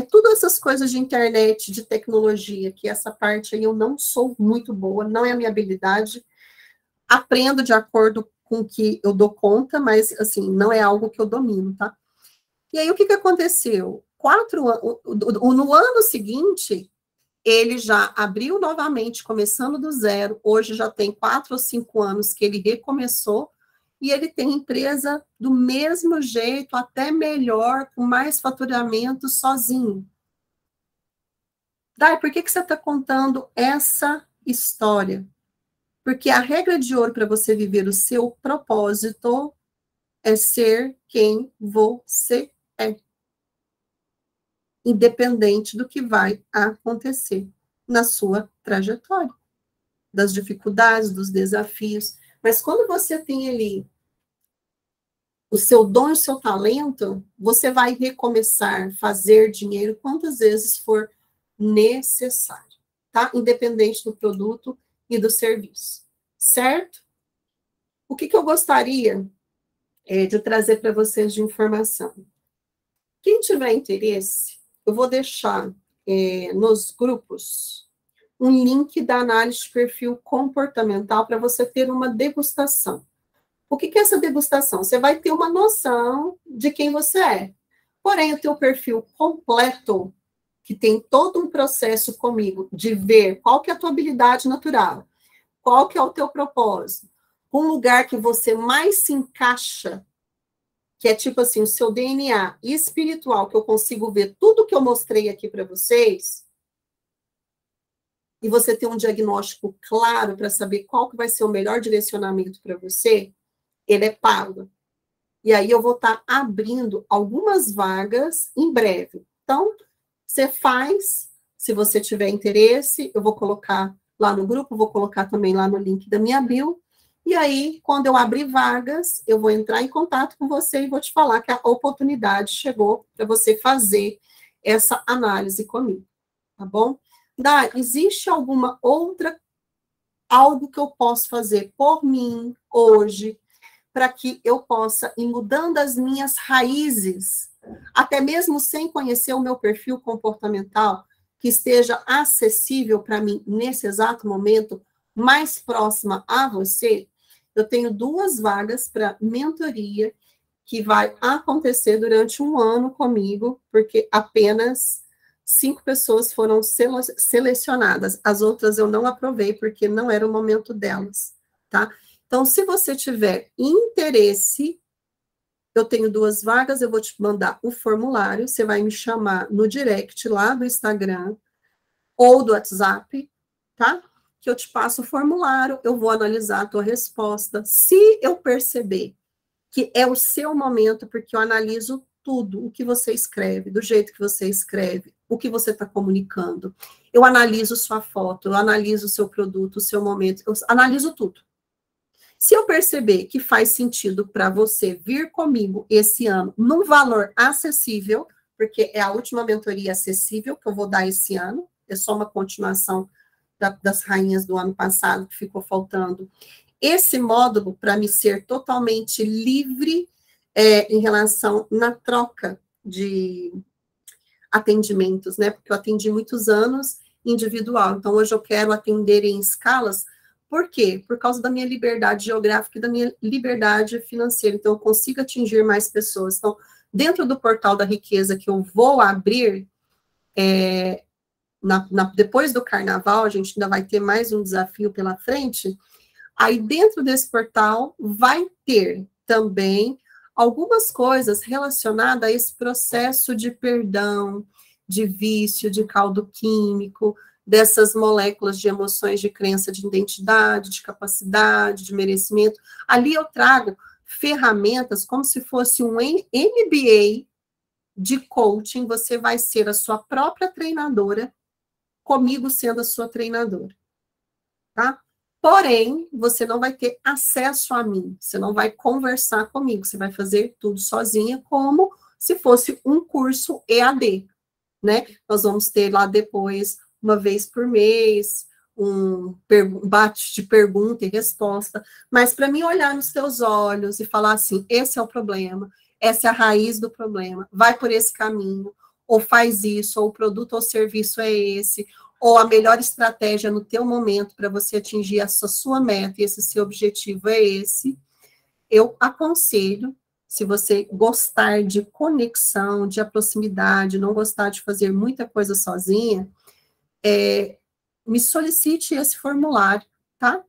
[SPEAKER 1] tudo essas coisas de internet, de tecnologia, que essa parte aí eu não sou muito boa, não é a minha habilidade. Aprendo de acordo com o que eu dou conta, mas, assim, não é algo que eu domino, tá? E aí, o que aconteceu? No ano seguinte, ele já abriu novamente, começando do zero. Hoje já tem 4 ou 5 anos que ele recomeçou, e ele tem empresa do mesmo jeito, até melhor, com mais faturamento, sozinho. Dai, por que você está contando essa história? Porque a regra de ouro para você viver o seu propósito é ser quem você é. Independente do que vai acontecer na sua trajetória. Das dificuldades, dos desafios. Mas quando você tem ali o seu dom e o seu talento, você vai recomeçar, fazer dinheiro quantas vezes for necessário, tá? Independente do produto e do serviço, certo? O que eu gostaria de trazer para vocês de informação? Quem tiver interesse, eu vou deixar nos grupos um link da análise de perfil comportamental para você ter uma degustação. O que é essa degustação? Você vai ter uma noção de quem você é. Porém, o teu perfil completo, que tem todo um processo comigo de ver qual que é a tua habilidade natural, qual que é o teu propósito, um lugar que você mais se encaixa, que é tipo assim, o seu DNA espiritual, que eu consigo ver tudo que eu mostrei aqui para vocês, e você ter um diagnóstico claro para saber qual que vai ser o melhor direcionamento para você, ele é pago. E aí eu vou estar abrindo algumas vagas em breve. Então, você faz, se você tiver interesse, eu vou colocar lá no grupo, vou colocar também lá no link da minha bio, E aí, quando eu abrir vagas, eu vou entrar em contato com você e vou te falar que a oportunidade chegou para você fazer essa análise comigo, tá bom? Existe alguma outra, algo que eu posso fazer por mim hoje, para que eu possa ir mudando as minhas raízes, até mesmo sem conhecer o meu perfil comportamental, que esteja acessível para mim nesse exato momento, mais próxima a você? Eu tenho 2 vagas para mentoria que vai acontecer durante 1 ano comigo, porque apenas 5 pessoas foram selecionadas. As outras eu não aprovei, porque não era o momento delas, tá? Então, se você tiver interesse, eu tenho 2 vagas, eu vou te mandar o formulário, você vai me chamar no direct lá do Instagram ou do WhatsApp, tá? Que eu te passo o formulário, eu vou analisar a tua resposta. Se eu perceber que é o seu momento, porque eu analiso tudo, o que você escreve, do jeito que você escreve, o que você está comunicando. Eu analiso sua foto, eu analiso o seu produto, o seu momento, eu analiso tudo. Se eu perceber que faz sentido para você vir comigo esse ano num valor acessível, porque é a última mentoria acessível que eu vou dar esse ano, é só uma continuação das rainhas do ano passado, que ficou faltando. Esse módulo, para me ser totalmente livre em relação na troca de atendimentos, né? Porque eu atendi muitos anos individual, então hoje eu quero atender em escalas. Por quê? Por causa da minha liberdade geográfica e da minha liberdade financeira, então eu consigo atingir mais pessoas. Então, dentro do portal da riqueza que eu vou abrir, depois do carnaval, a gente ainda vai ter mais um desafio pela frente. Aí, dentro desse portal, vai ter também algumas coisas relacionadas a esse processo de perdão, de vício, de caldo químico, dessas moléculas de emoções, de crença, de identidade, de capacidade, de merecimento. Ali eu trago ferramentas como se fosse um MBA de coaching. Você vai ser a sua própria treinadora, comigo sendo a sua treinadora, tá? Porém, você não vai ter acesso a mim, você não vai conversar comigo, você vai fazer tudo sozinha, como se fosse um curso EAD, né? Nós vamos ter lá depois, uma vez por mês, um bate de pergunta e resposta, mas para mim olhar nos teus olhos e falar assim, esse é o problema, essa é a raiz do problema, vai por esse caminho, ou faz isso, ou o produto ou serviço é esse, ou a melhor estratégia no teu momento para você atingir essa sua meta e esse seu objetivo é esse, eu aconselho, se você gostar de conexão, de proximidade, não gostar de fazer muita coisa sozinha, me solicite esse formulário, tá?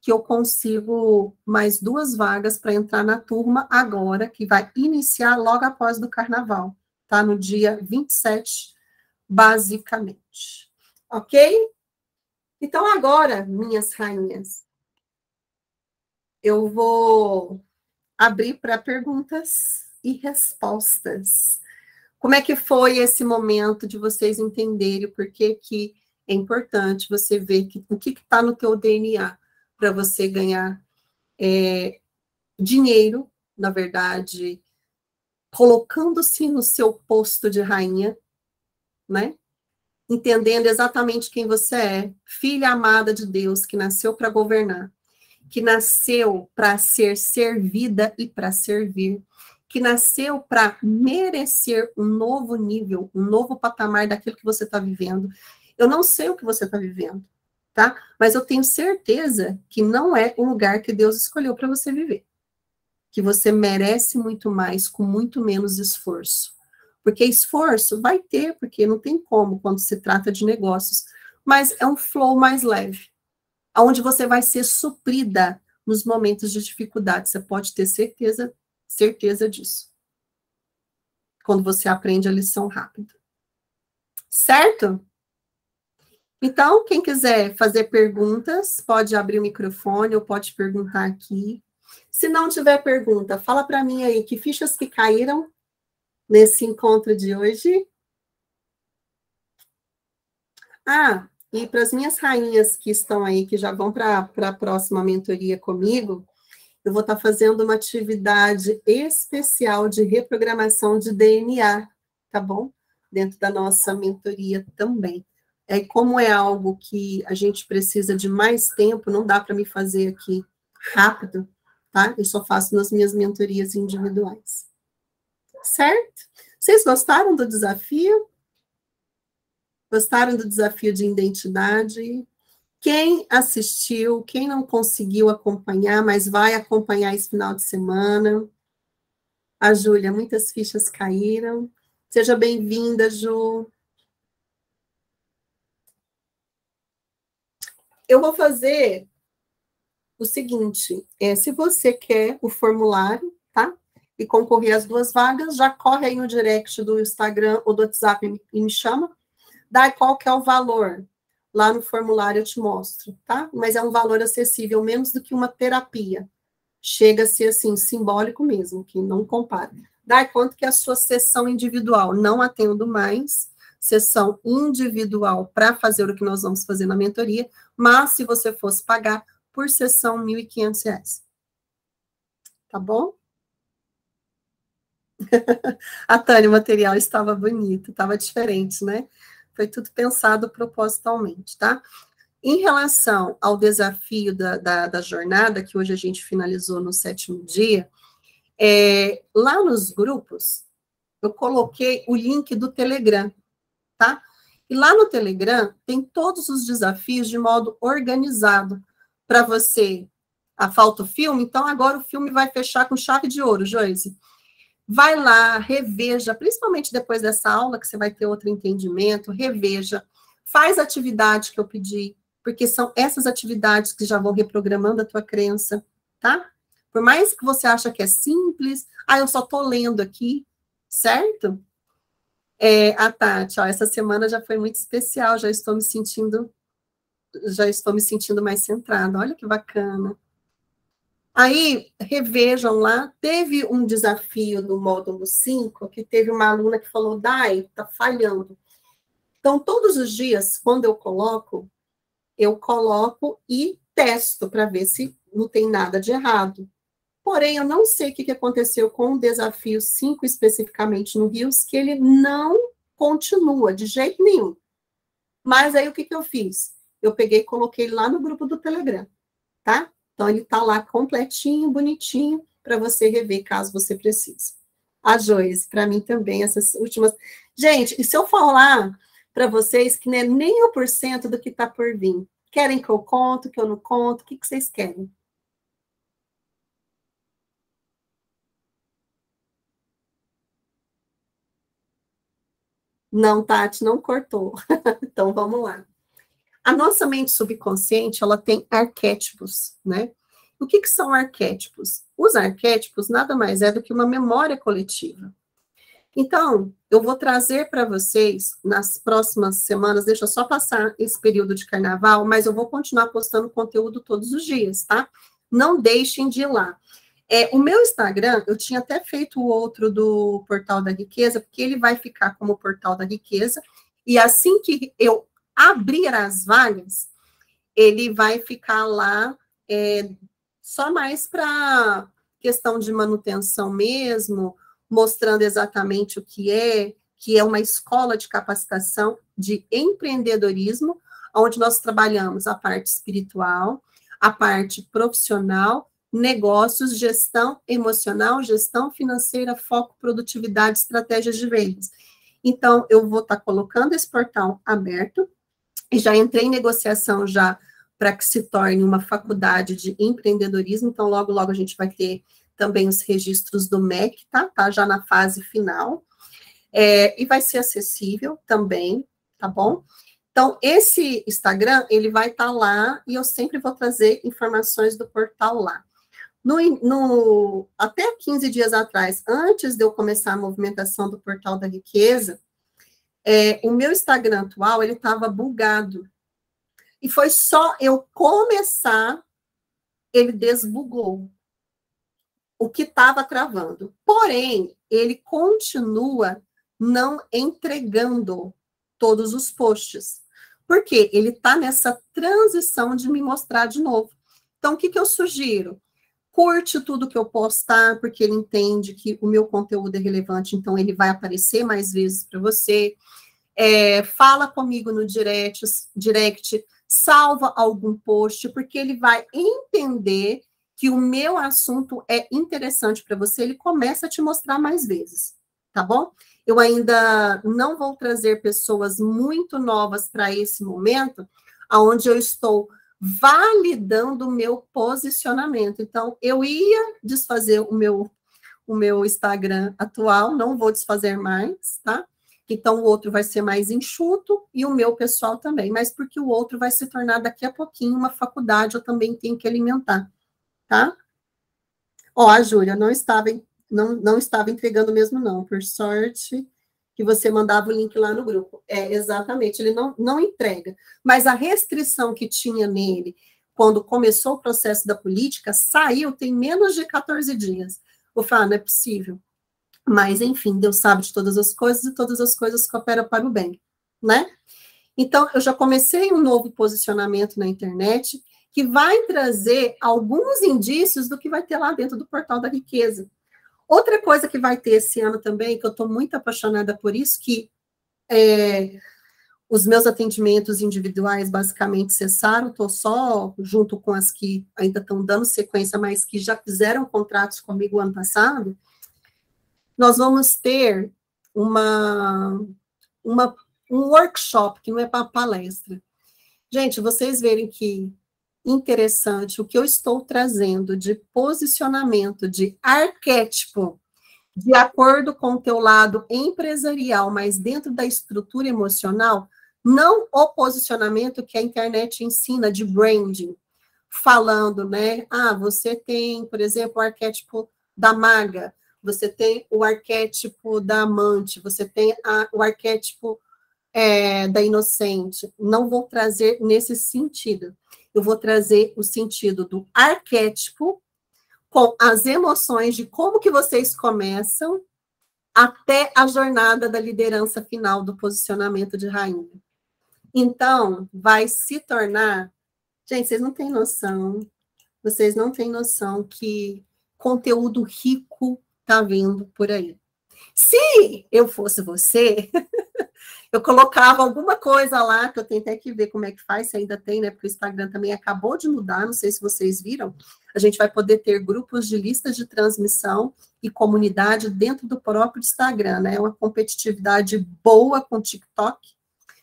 [SPEAKER 1] Que eu consigo mais 2 vagas para entrar na turma agora, que vai iniciar logo após do carnaval, tá? No dia 27, basicamente. Ok? Então, agora, minhas rainhas, eu vou abrir para perguntas e respostas. Como é que foi esse momento de vocês entenderem por que é importante você ver o que está no teu DNA para você ganhar dinheiro, na verdade, colocando-se no seu posto de rainha, né? Entendendo exatamente quem você é, filha amada de Deus, que nasceu para governar, que nasceu para ser servida e para servir, que nasceu para merecer um novo nível, um novo patamar daquilo que você está vivendo. Eu não sei o que você está vivendo, tá? Mas eu tenho certeza que não é o lugar que Deus escolheu para você viver. Que você merece muito mais, com muito menos esforço. Porque esforço vai ter, porque não tem como quando se trata de negócios. Mas é um flow mais leve, onde você vai ser suprida nos momentos de dificuldade. Você pode ter certeza disso. Quando você aprende a lição rápido. Certo? Então, quem quiser fazer perguntas, pode abrir o microfone ou pode perguntar aqui. Se não tiver pergunta, fala para mim aí, que fichas que caíram nesse encontro de hoje? Ah, E para as minhas rainhas que estão aí, que já vão para a próxima mentoria comigo, eu vou estar fazendo uma atividade especial de reprogramação de DNA, tá bom? Dentro da nossa mentoria também. Como é algo que a gente precisa de mais tempo, não dá para me fazer aqui rápido, tá? Eu só faço nas minhas mentorias individuais. Certo? Vocês gostaram do desafio? Gostaram do desafio de identidade? Quem assistiu, quem não conseguiu acompanhar, mas vai acompanhar esse final de semana? A Júlia, muitas fichas caíram. Seja bem-vinda, Ju. Eu vou fazer o seguinte, se você quer o formulário, tá? E concorrer às 2 vagas, já corre aí no direct do Instagram ou do WhatsApp e me chama. Dá qual que é o valor. Lá no formulário eu te mostro, tá? Mas é um valor acessível, menos do que uma terapia. Chega a ser, assim, simbólico mesmo, que não compara. Dá quanto que é a sua sessão individual? Não atendo mais sessão individual para fazer o que nós vamos fazer na mentoria, mas se você fosse pagar por sessão, R$ 1.500. Tá bom? A Tânia, o material estava bonito, estava diferente, né? Foi tudo pensado propositalmente, tá? Em relação ao desafio da jornada, que hoje a gente finalizou no 7º dia, lá nos grupos, eu coloquei o link do Telegram, tá? E lá no Telegram tem todos os desafios de modo organizado para você. Falta o filme, então agora o filme vai fechar com chave de ouro, Joyce. Vai lá, reveja, principalmente depois dessa aula, que você vai ter outro entendimento, reveja, faz a atividade que eu pedi, porque são essas atividades que já vão reprogramando a tua crença, tá? Por mais que você ache que é simples, eu só tô lendo aqui, certo? A Tati, essa semana já foi muito especial, já estou me sentindo mais centrada, olha que bacana. Aí, revejam lá, teve um desafio no módulo 5, que teve uma aluna que falou, Dai, tá falhando. Então, todos os dias, quando eu coloco e testo para ver se não tem nada de errado. Porém, eu não sei o que aconteceu com o desafio 5, especificamente no Rios, que ele não continua de jeito nenhum. Mas aí, o que eu fiz? Eu peguei e coloquei lá no grupo do Telegram, tá? Então, ele está lá completinho, bonitinho, para você rever, caso você precise. A Joyce, para mim também, essas últimas... Gente, e se eu falar para vocês que não é nem 1% do que está por vir? Querem que eu conto, que eu não conto? O que vocês querem? Não, Tati, não cortou. Então, vamos lá. A nossa mente subconsciente, ela tem arquétipos, né? O que são arquétipos? Os arquétipos nada mais é do que uma memória coletiva. Então, eu vou trazer para vocês, nas próximas semanas, deixa eu só passar esse período de carnaval, mas eu vou continuar postando conteúdo todos os dias, tá? Não deixem de ir lá. O meu Instagram, eu tinha até feito o outro do Portal da Riqueza, porque ele vai ficar como Portal da Riqueza, e assim que eu abrir as vagas, ele vai ficar lá só mais para questão de manutenção mesmo, mostrando exatamente o que é uma escola de capacitação de empreendedorismo, onde nós trabalhamos a parte espiritual, a parte profissional, negócios, gestão emocional, gestão financeira, foco, produtividade, estratégias de vendas. Então, eu vou estar colocando esse portal aberto, e já entrei em negociação já para que se torne uma faculdade de empreendedorismo, então logo, logo a gente vai ter também os registros do MEC, tá já na fase final, e vai ser acessível também, tá bom? Então, esse Instagram, ele vai estar lá, e eu sempre vou trazer informações do portal lá. Até 15 dias atrás, antes de eu começar a movimentação do Portal da Riqueza, o meu Instagram atual, ele estava bugado. E foi só eu começar, ele desbugou o que estava travando. Porém, ele continua não entregando todos os posts. Porque ele está nessa transição de me mostrar de novo. Então, o que eu sugiro? Curte tudo que eu postar, porque ele entende que o meu conteúdo é relevante, então ele vai aparecer mais vezes para você. Fala comigo no direct, salva algum post, porque ele vai entender que o meu assunto é interessante para você, ele começa a te mostrar mais vezes, tá bom? Eu ainda não vou trazer pessoas muito novas para esse momento, onde eu estou validando o meu posicionamento. Então, eu ia desfazer o meu Instagram atual, não vou desfazer mais, tá? Então, o outro vai ser mais enxuto e o meu pessoal também, mas porque o outro vai se tornar daqui a pouquinho uma faculdade, eu também tenho que alimentar, tá? Ó, a Júlia não estava entregando mesmo, não, por sorte que você mandava o link lá no grupo. Exatamente, ele não entrega. Mas a restrição que tinha nele, quando começou o processo da política, saiu tem menos de 14 dias. Eu falo, não é possível. Mas, enfim, Deus sabe de todas as coisas e todas as coisas cooperam para o bem, né? Então, eu já comecei um novo posicionamento na internet que vai trazer alguns indícios do que vai ter lá dentro do Portal da Riqueza. Outra coisa que vai ter esse ano também, que eu estou muito apaixonada por isso, que os meus atendimentos individuais basicamente cessaram, estou só junto com as que ainda estão dando sequência, mas que já fizeram contratos comigo ano passado. Nós vamos ter um workshop, que não é para palestra. Gente, vocês verem que interessante o que eu estou trazendo de posicionamento, de arquétipo, de acordo com o teu lado empresarial, mas dentro da estrutura emocional, não o posicionamento que a internet ensina de branding, falando, né? Você tem, por exemplo, o arquétipo da maga, você tem o arquétipo da amante, você tem o arquétipo da inocente. Não vou trazer nesse sentido. Eu vou trazer o sentido do arquétipo com as emoções de como que vocês começam até a jornada da liderança final do posicionamento de rainha. Então, vai se tornar... Gente, vocês não têm noção que conteúdo rico está vindo por aí. Se eu fosse você, eu colocava alguma coisa lá, que eu tenho até que ver como é que faz, se ainda tem, né? Porque o Instagram também acabou de mudar, não sei se vocês viram. A gente vai poder ter grupos de listas de transmissão e comunidade dentro do próprio Instagram, né? É uma competitividade boa com o TikTok,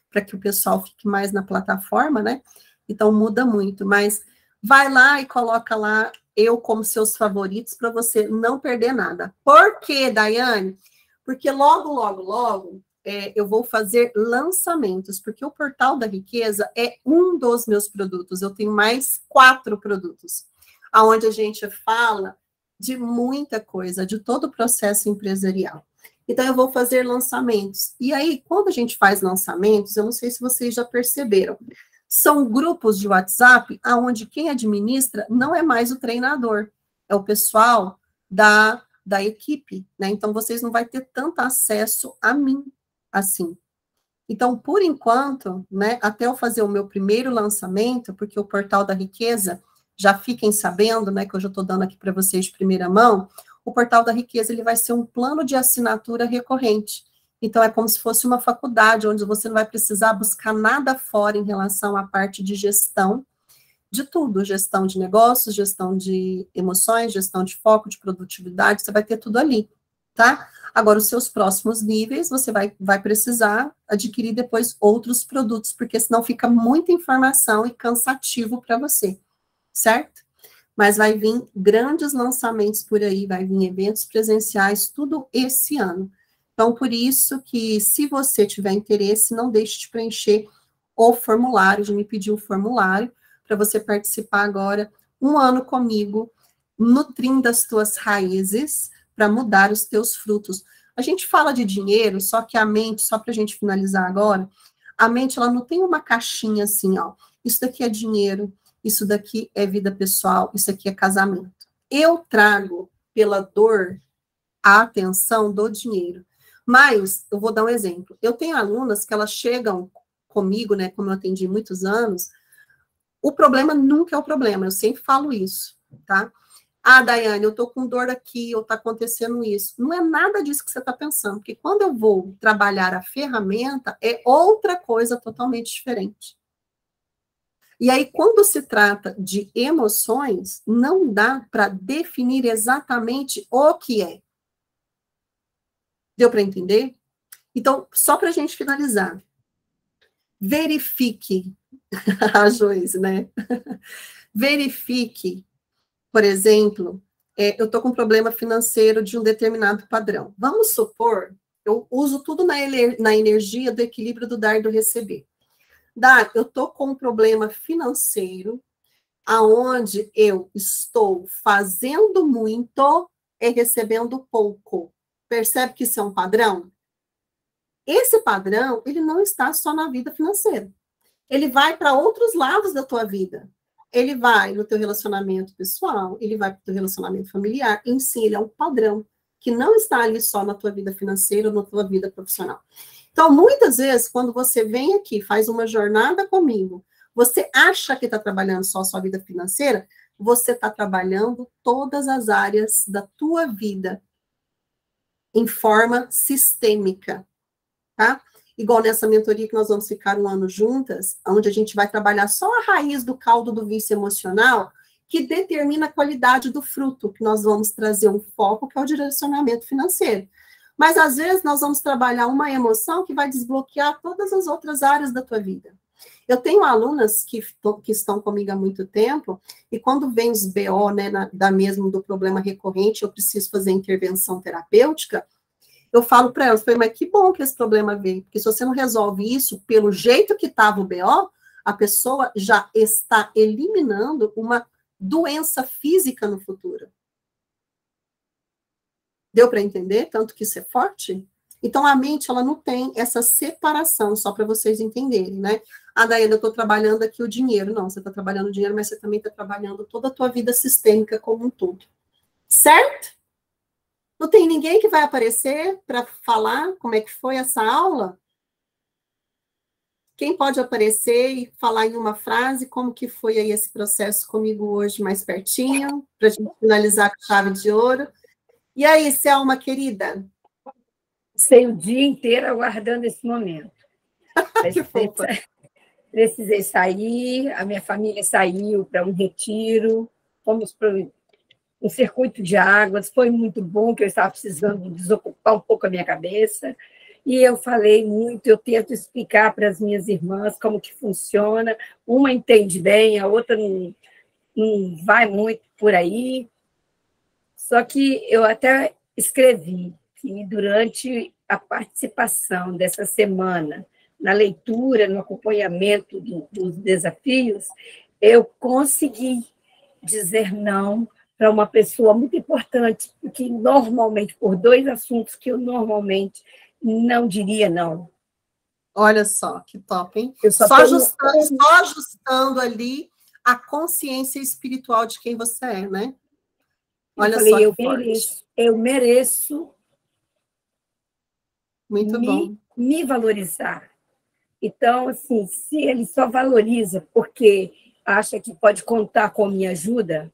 [SPEAKER 1] para que o pessoal fique mais na plataforma, né? Então muda muito, mas vai lá e coloca lá eu como seus favoritos para você não perder nada. Por quê, Daiane? Porque logo, eu vou fazer lançamentos, porque o Portal da Riqueza é um dos meus produtos. Eu tenho mais 4 produtos, onde a gente fala de muita coisa, de todo o processo empresarial. Então, eu vou fazer lançamentos. E aí, quando a gente faz lançamentos, eu não sei se vocês já perceberam, são grupos de WhatsApp onde quem administra não é mais o treinador, é o pessoal da equipe, né? Então, vocês não vão ter tanto acesso a mim, assim. Então, por enquanto, né, até eu fazer o meu primeiro lançamento, porque o Portal da Riqueza, já fiquem sabendo, né, que eu já estou dando aqui para vocês de primeira mão, o Portal da Riqueza ele vai ser um plano de assinatura recorrente. Então, é como se fosse uma faculdade, onde você não vai precisar buscar nada fora em relação à parte de gestão, de tudo, gestão de negócios, gestão de emoções, gestão de foco, de produtividade, você vai ter tudo ali, tá? Agora, os seus próximos níveis, você vai precisar adquirir depois outros produtos, porque senão fica muita informação e cansativo para você, certo? Mas vai vir grandes lançamentos por aí, vai vir eventos presenciais, tudo esse ano. Então, por isso que, se você tiver interesse, não deixe de preencher o formulário, de me pedir o formulário, para você participar agora, um ano comigo, nutrindo as tuas raízes, para mudar os teus frutos. A gente fala de dinheiro, só que a mente, só para a gente finalizar agora, a mente, ela não tem uma caixinha assim, ó, isso daqui é dinheiro, isso daqui é vida pessoal, isso aqui é casamento. Eu trago, pela dor, a atenção do dinheiro. Mas, eu vou dar um exemplo. Eu tenho alunas que elas chegam comigo, né, como eu atendi muitos anos, o problema nunca é o problema, eu sempre falo isso, tá? Ah, Daiane, eu estou com dor aqui, ou está acontecendo isso. Não é nada disso que você está pensando, porque quando eu vou trabalhar a ferramenta, é outra coisa totalmente diferente. E aí, quando se trata de emoções, não dá para definir exatamente o que é. Deu para entender? Então, só para a gente finalizar, verifique, a Joyce, né? Verifique, por exemplo, eu estou com um problema financeiro de um determinado padrão. Vamos supor, eu uso tudo na energia do equilíbrio do dar e do receber. Eu estou com um problema financeiro, aonde eu estou fazendo muito e recebendo pouco. Percebe que isso é um padrão? Esse padrão, ele não está só na vida financeira. Ele vai para outros lados da tua vida. Ele vai no teu relacionamento pessoal, ele vai para o teu relacionamento familiar, em si, ele é um padrão que não está ali só na tua vida financeira ou na tua vida profissional. Então, muitas vezes, quando você vem aqui, faz uma jornada comigo, você acha que está trabalhando só a sua vida financeira, você está trabalhando todas as áreas da tua vida em forma sistêmica, tá? Igual nessa mentoria que nós vamos ficar um ano juntas, onde a gente vai trabalhar só a raiz do caldo do vício emocional, que determina a qualidade do fruto, que nós vamos trazer um foco, que é o direcionamento financeiro. Mas, às vezes, nós vamos trabalhar uma emoção que vai desbloquear todas as outras áreas da tua vida. Eu tenho alunas que estão comigo há muito tempo, e quando vem os BO, né, da mesmo do problema recorrente, eu preciso fazer intervenção terapêutica, eu falo para elas, mas que bom que esse problema veio, porque se você não resolve isso pelo jeito que estava o BO, a pessoa já está eliminando uma doença física no futuro. Deu para entender? Tanto que isso é forte? Então, a mente, ela não tem essa separação, só para vocês entenderem, né? Ah, Daiane, eu estou trabalhando aqui o dinheiro. Não, você está trabalhando o dinheiro, mas você também está trabalhando toda a tua vida sistêmica como um todo. Certo? Não tem ninguém que vai aparecer para falar como é que foi essa aula? Quem pode aparecer e falar em uma frase como que foi aí esse processo comigo hoje mais pertinho, para a gente finalizar com chave de ouro? E aí, Selma, querida?
[SPEAKER 2] Sei o dia inteiro aguardando esse momento.
[SPEAKER 1] Que fofa.
[SPEAKER 2] Precisei sair, a minha família saiu para um retiro, fomos para um circuito de águas, foi muito bom, que eu estava precisando desocupar um pouco a minha cabeça, e eu falei muito, eu tento explicar para as minhas irmãs como que funciona, uma entende bem, a outra não vai muito por aí, só que eu até escrevi que durante a participação dessa semana, na leitura, no acompanhamento dos desafios, eu consegui dizer não para uma pessoa muito importante, porque normalmente, por 2 assuntos que eu normalmente não diria não.
[SPEAKER 1] Olha só, que top, hein? Só ajustando ali a consciência espiritual de quem você é, né?
[SPEAKER 2] Olha só que forte. Eu mereço
[SPEAKER 1] muito bom.
[SPEAKER 2] Me valorizar. Então, assim, se ele só valoriza porque acha que pode contar com minha ajuda,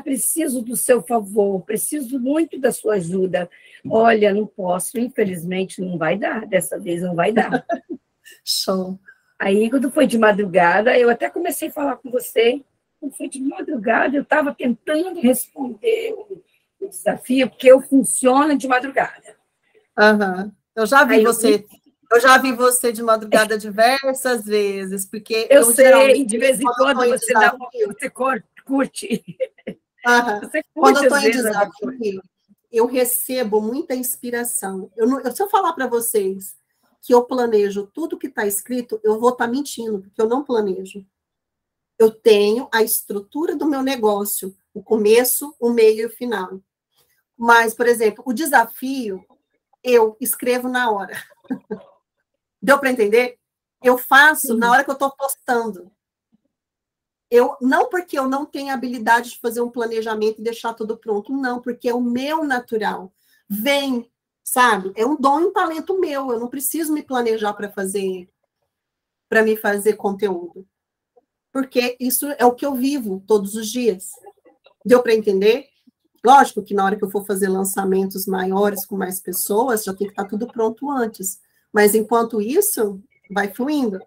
[SPEAKER 2] preciso do seu favor, preciso muito da sua ajuda. Olha, não posso, infelizmente, não vai dar, dessa vez não vai dar.
[SPEAKER 1] Show.
[SPEAKER 2] Aí, quando foi de madrugada, eu até comecei a falar com você, quando foi de madrugada, eu estava tentando responder o desafio, porque eu funciono de madrugada.
[SPEAKER 1] Uhum. Eu já vi eu já vi você de madrugada diversas vezes, porque
[SPEAKER 2] eu sei, geralmente, de vez em quando você dá você curte.
[SPEAKER 1] Uhum. Você curte. Quando eu estou em desafio, eu recebo muita inspiração. Se eu falar para vocês que eu planejo tudo que está escrito, eu vou estar mentindo, porque eu não planejo. Eu tenho a estrutura do meu negócio, o começo, o meio e o final. Mas, por exemplo, o desafio, eu escrevo na hora. Deu para entender? Eu faço na hora que eu estou postando. Não porque eu não tenho habilidade de fazer um planejamento e deixar tudo pronto, não, porque é o meu natural. Vem, sabe? É um dom e um talento meu, eu não preciso me planejar para fazer. para me fazer conteúdo? Porque isso é o que eu vivo todos os dias. Deu para entender? Lógico que na hora que eu for fazer lançamentos maiores com mais pessoas, já tem que estar tudo pronto antes. Mas enquanto isso, vai fluindo.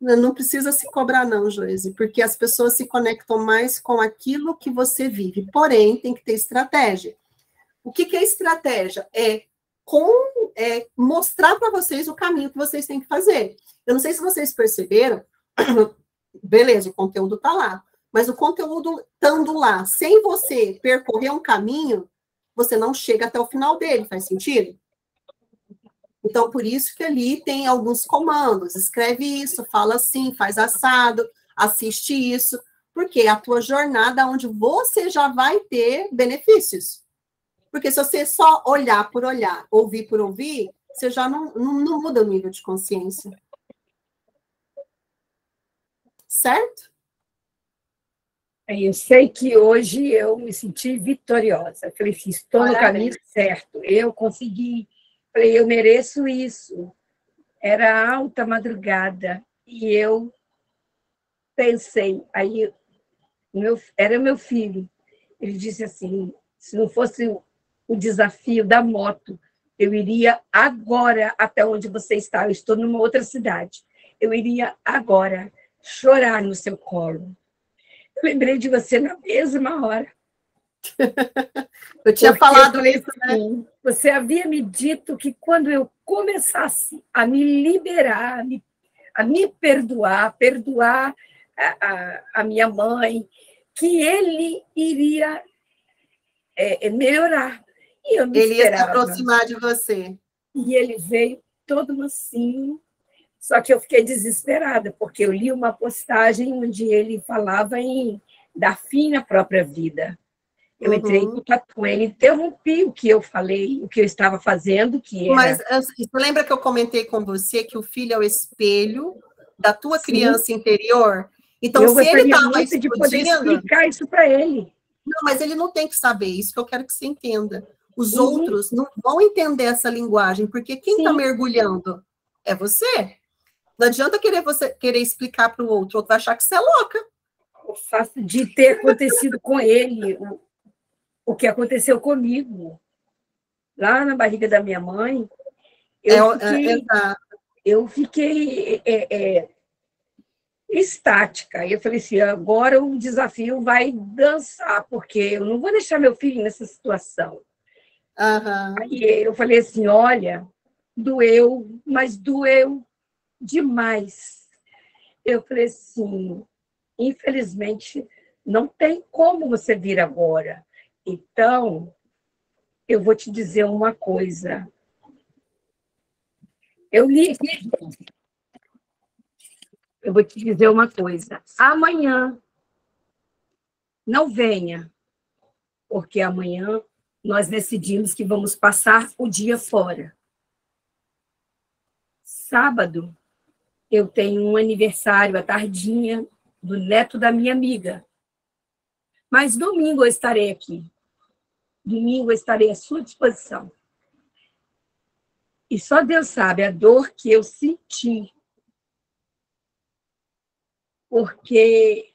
[SPEAKER 1] Não precisa se cobrar, não, Joyce, porque as pessoas se conectam mais com aquilo que você vive. Porém, tem que ter estratégia. O que é estratégia? É mostrar para vocês o caminho que vocês têm que fazer. Eu não sei se vocês perceberam, beleza, o conteúdo está lá, mas o conteúdo estando lá, sem você percorrer um caminho, você não chega até o final dele, faz sentido? Então, por isso que ali tem alguns comandos, escreve isso, fala assim, faz assado, assiste isso, porque é a tua jornada onde você já vai ter benefícios. Porque se você só olhar por olhar, ouvir por ouvir, você já não muda o nível de consciência. Certo?
[SPEAKER 2] Eu sei que hoje eu me senti vitoriosa. Eu falei, estou no caminho certo, eu consegui. Falei, eu mereço isso. Era alta madrugada e eu pensei, aí era meu filho. Ele disse assim, se não fosse o desafio da moto, eu iria agora até onde você está. Eu estou numa outra cidade. Eu iria agora chorar no seu colo. Eu lembrei de você na mesma hora.
[SPEAKER 1] Eu tinha falado isso,
[SPEAKER 2] assim, né? Você havia me dito que quando eu começasse a me liberar, a me perdoar a minha mãe, que ele iria melhorar. E eu me
[SPEAKER 1] ele
[SPEAKER 2] esperava.
[SPEAKER 1] Ia se aproximar de você.
[SPEAKER 2] E ele veio todo mansinho, só que eu fiquei desesperada, porque eu li uma postagem onde ele falava em dar fim na própria vida. Eu entrei em contato com ele, interrompi o que eu falei, o que eu estava fazendo, que era...
[SPEAKER 1] Mas você lembra que eu comentei com você que o filho é o espelho da tua criança interior? Então,
[SPEAKER 2] eu
[SPEAKER 1] se ele estava
[SPEAKER 2] explodindo... de poder explicar isso para ele.
[SPEAKER 1] Não, mas ele não tem que saber isso, que eu quero que você entenda. Os outros não vão entender essa linguagem, porque quem está mergulhando é você. Não adianta querer explicar para o outro vai achar que você é louca.
[SPEAKER 2] O fato de ter acontecido com ele, o que aconteceu comigo, lá na barriga da minha mãe, eu fiquei estática. E eu falei assim, agora o desafio vai dançar, porque eu não vou deixar meu filho nessa situação. Aí eu falei assim, olha, doeu, mas doeu demais. Eu falei assim, infelizmente, não tem como você vir agora. Então, eu vou te dizer uma coisa. Eu vou te dizer uma coisa. Amanhã, não venha, porque amanhã nós decidimos que vamos passar o dia fora. Sábado, eu tenho um aniversário à tardinha do neto da minha amiga. Mas domingo eu estarei aqui. Domingo eu estarei à sua disposição. E só Deus sabe a dor que eu senti, porque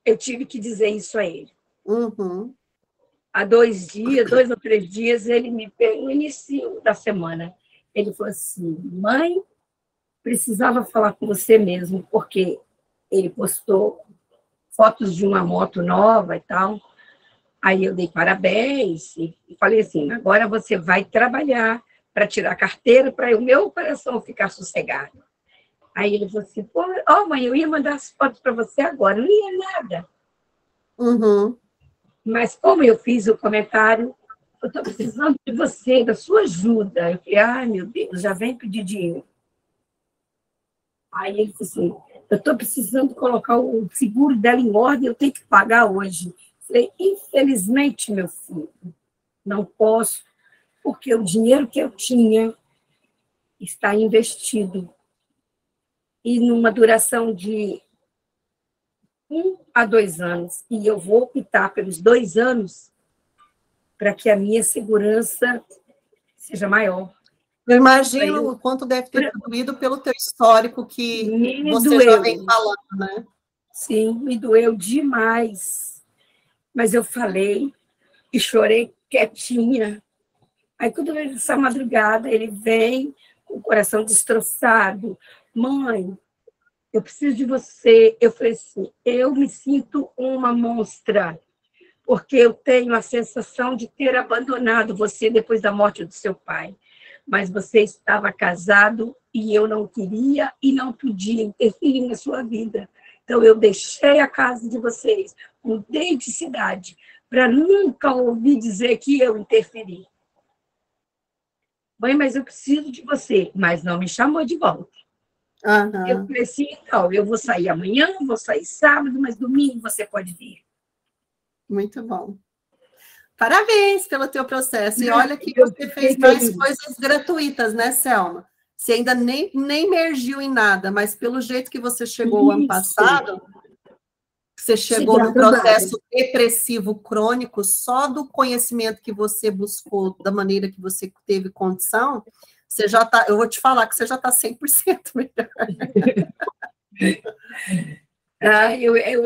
[SPEAKER 2] eu tive que dizer isso a ele. Há 2 ou 3 dias, ele me no início da semana, ele falou assim, mãe, precisava falar com você mesmo, porque ele postou fotos de uma moto nova e tal. Aí eu dei parabéns e falei assim, agora você vai trabalhar para tirar a carteira, para o meu coração ficar sossegado. Aí ele falou assim, mãe, eu ia mandar as fotos para você agora, não ia nada. Mas como eu fiz o comentário, eu estou precisando de você, da sua ajuda. Eu falei, ai, meu Deus, já vem pedir dinheiro. Aí ele falou assim, eu estou precisando colocar o seguro dela em ordem, eu tenho que pagar hoje. Eu falei, infelizmente, meu filho, não posso, porque o dinheiro que eu tinha está investido. E numa duração de 1 a 2 anos. E eu vou optar pelos 2 anos para que a minha segurança seja maior.
[SPEAKER 1] Eu imagino o quanto deve ter doído pelo teu histórico que você já vem falando, né?
[SPEAKER 2] Sim, me doeu demais. Mas eu falei e chorei quietinha. Aí, quando veio essa madrugada, ele vem com o coração destroçado. Mãe, eu preciso de você. Eu falei assim, eu me sinto uma monstra, porque eu tenho a sensação de ter abandonado você depois da morte do seu pai. Mas você estava casado e eu não queria e não podia interferir na sua vida. Então, eu deixei a casa de vocês, mudei de cidade, para nunca ouvir dizer que eu interferi. Mãe, mas eu preciso de você. Mas não me chamou de volta.
[SPEAKER 1] Uhum.
[SPEAKER 2] Eu falei assim, então, eu vou sair amanhã, vou sair sábado, mas domingo você pode vir.
[SPEAKER 1] Muito bom. Parabéns pelo teu processo. E olha que você fez mais coisas gratuitas, né, Selma? Você ainda nem emergiu em nada, mas pelo jeito que você chegou o ano passado, você chegou num processo depressivo crônico, só do conhecimento que você buscou, da maneira que você teve condição, você já está, eu vou te falar que você já está 100% melhor.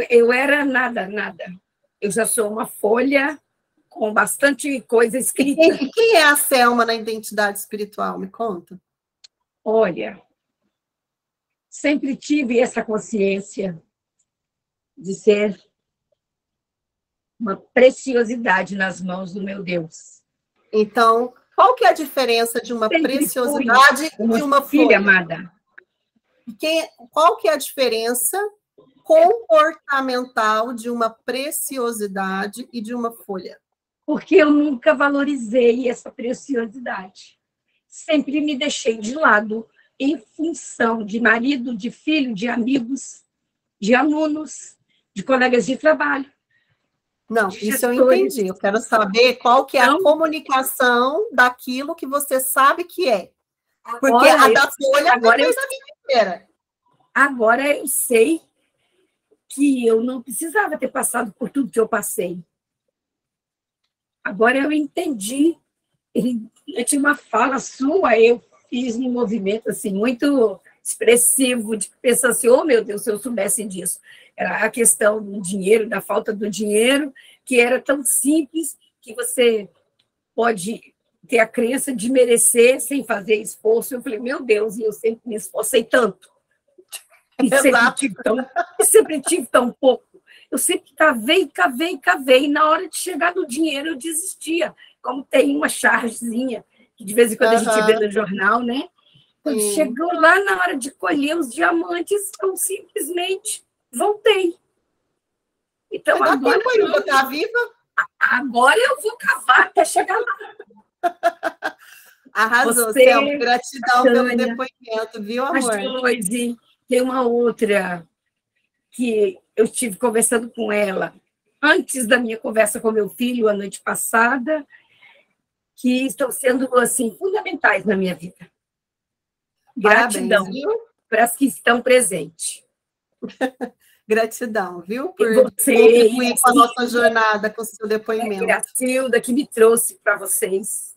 [SPEAKER 2] Eu era nada. Eu já sou uma folha com bastante coisa escrita.
[SPEAKER 1] E quem é a Selma na identidade espiritual? Me conta.
[SPEAKER 2] Olha, sempre tive essa consciência de ser uma preciosidade nas mãos do meu Deus.
[SPEAKER 1] Então, qual que é a diferença de uma preciosidade e de uma
[SPEAKER 2] filha amada?
[SPEAKER 1] Qual que é a diferença comportamental de uma preciosidade e de uma folha?
[SPEAKER 2] Porque eu nunca valorizei essa preciosidade. Sempre me deixei de lado em função de marido, de filho, de amigos, de alunos, de colegas de trabalho.
[SPEAKER 1] Não, isso eu entendi. Eu quero saber qual que é a comunicação daquilo que você sabe que é. Porque a da folha agora fez a vida inteira.
[SPEAKER 2] Agora eu sei que eu não precisava ter passado por tudo que eu passei. Agora eu entendi. Eu tinha uma fala sua, eu fiz um movimento assim, muito expressivo, de pensar assim, oh meu Deus, se eu soubesse disso. Era a questão do dinheiro, da falta do dinheiro, que era tão simples que você pode ter a crença de merecer sem fazer esforço. Eu falei, meu Deus, e eu sempre me esforcei tanto. E sempre tive tão pouco. Eu sempre cavei. E na hora de chegar no dinheiro, eu desistia. Como tem uma chargezinha, que de vez em quando a gente vê no jornal, né? Quando chegou lá na hora de colher os diamantes, eu simplesmente voltei. Então, agora
[SPEAKER 1] eu tá viva?
[SPEAKER 2] Agora eu vou cavar até chegar lá.
[SPEAKER 1] Arrasou, Selma. Gratidão pelo depoimento, viu, amor?
[SPEAKER 2] Mas, tem uma outra que eu estive conversando com ela antes da minha conversa com meu filho, a noite passada, que estão sendo assim, fundamentais na minha vida. Gratidão para as que estão presentes.
[SPEAKER 1] Gratidão, viu? Por contribuir com a nossa jornada, com o seu depoimento.
[SPEAKER 2] Gracilda, que me trouxe para vocês.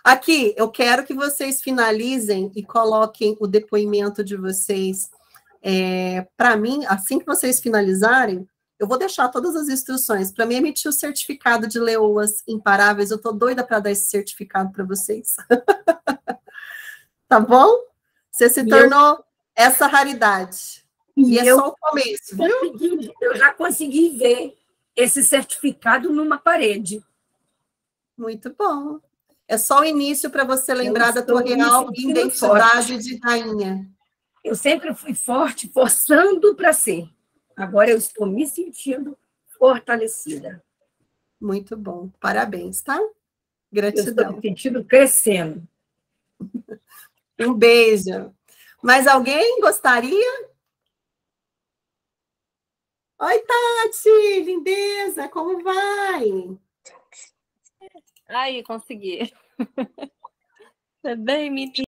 [SPEAKER 1] Aqui, eu quero que vocês finalizem e coloquem o depoimento de vocês para mim. Assim que vocês finalizarem, eu vou deixar todas as instruções para mim emitir o certificado de leoas imparáveis. Eu estou doida para dar esse certificado para vocês. Tá bom? Você se tornou essa raridade. E é só o começo, viu?
[SPEAKER 2] Eu já consegui ver esse certificado numa parede.
[SPEAKER 1] Muito bom. É só o início para você lembrar da tua real identidade de rainha.
[SPEAKER 2] Eu sempre fui forte, forçando para ser. Agora eu estou me sentindo fortalecida.
[SPEAKER 1] Muito bom. Parabéns, tá? Gratidão.
[SPEAKER 2] Eu estou me sentindo crescendo.
[SPEAKER 1] Um beijo. Mais alguém gostaria? Oi, Tati, lindeza, como vai?
[SPEAKER 3] Aí, consegui. Tá bem, menina?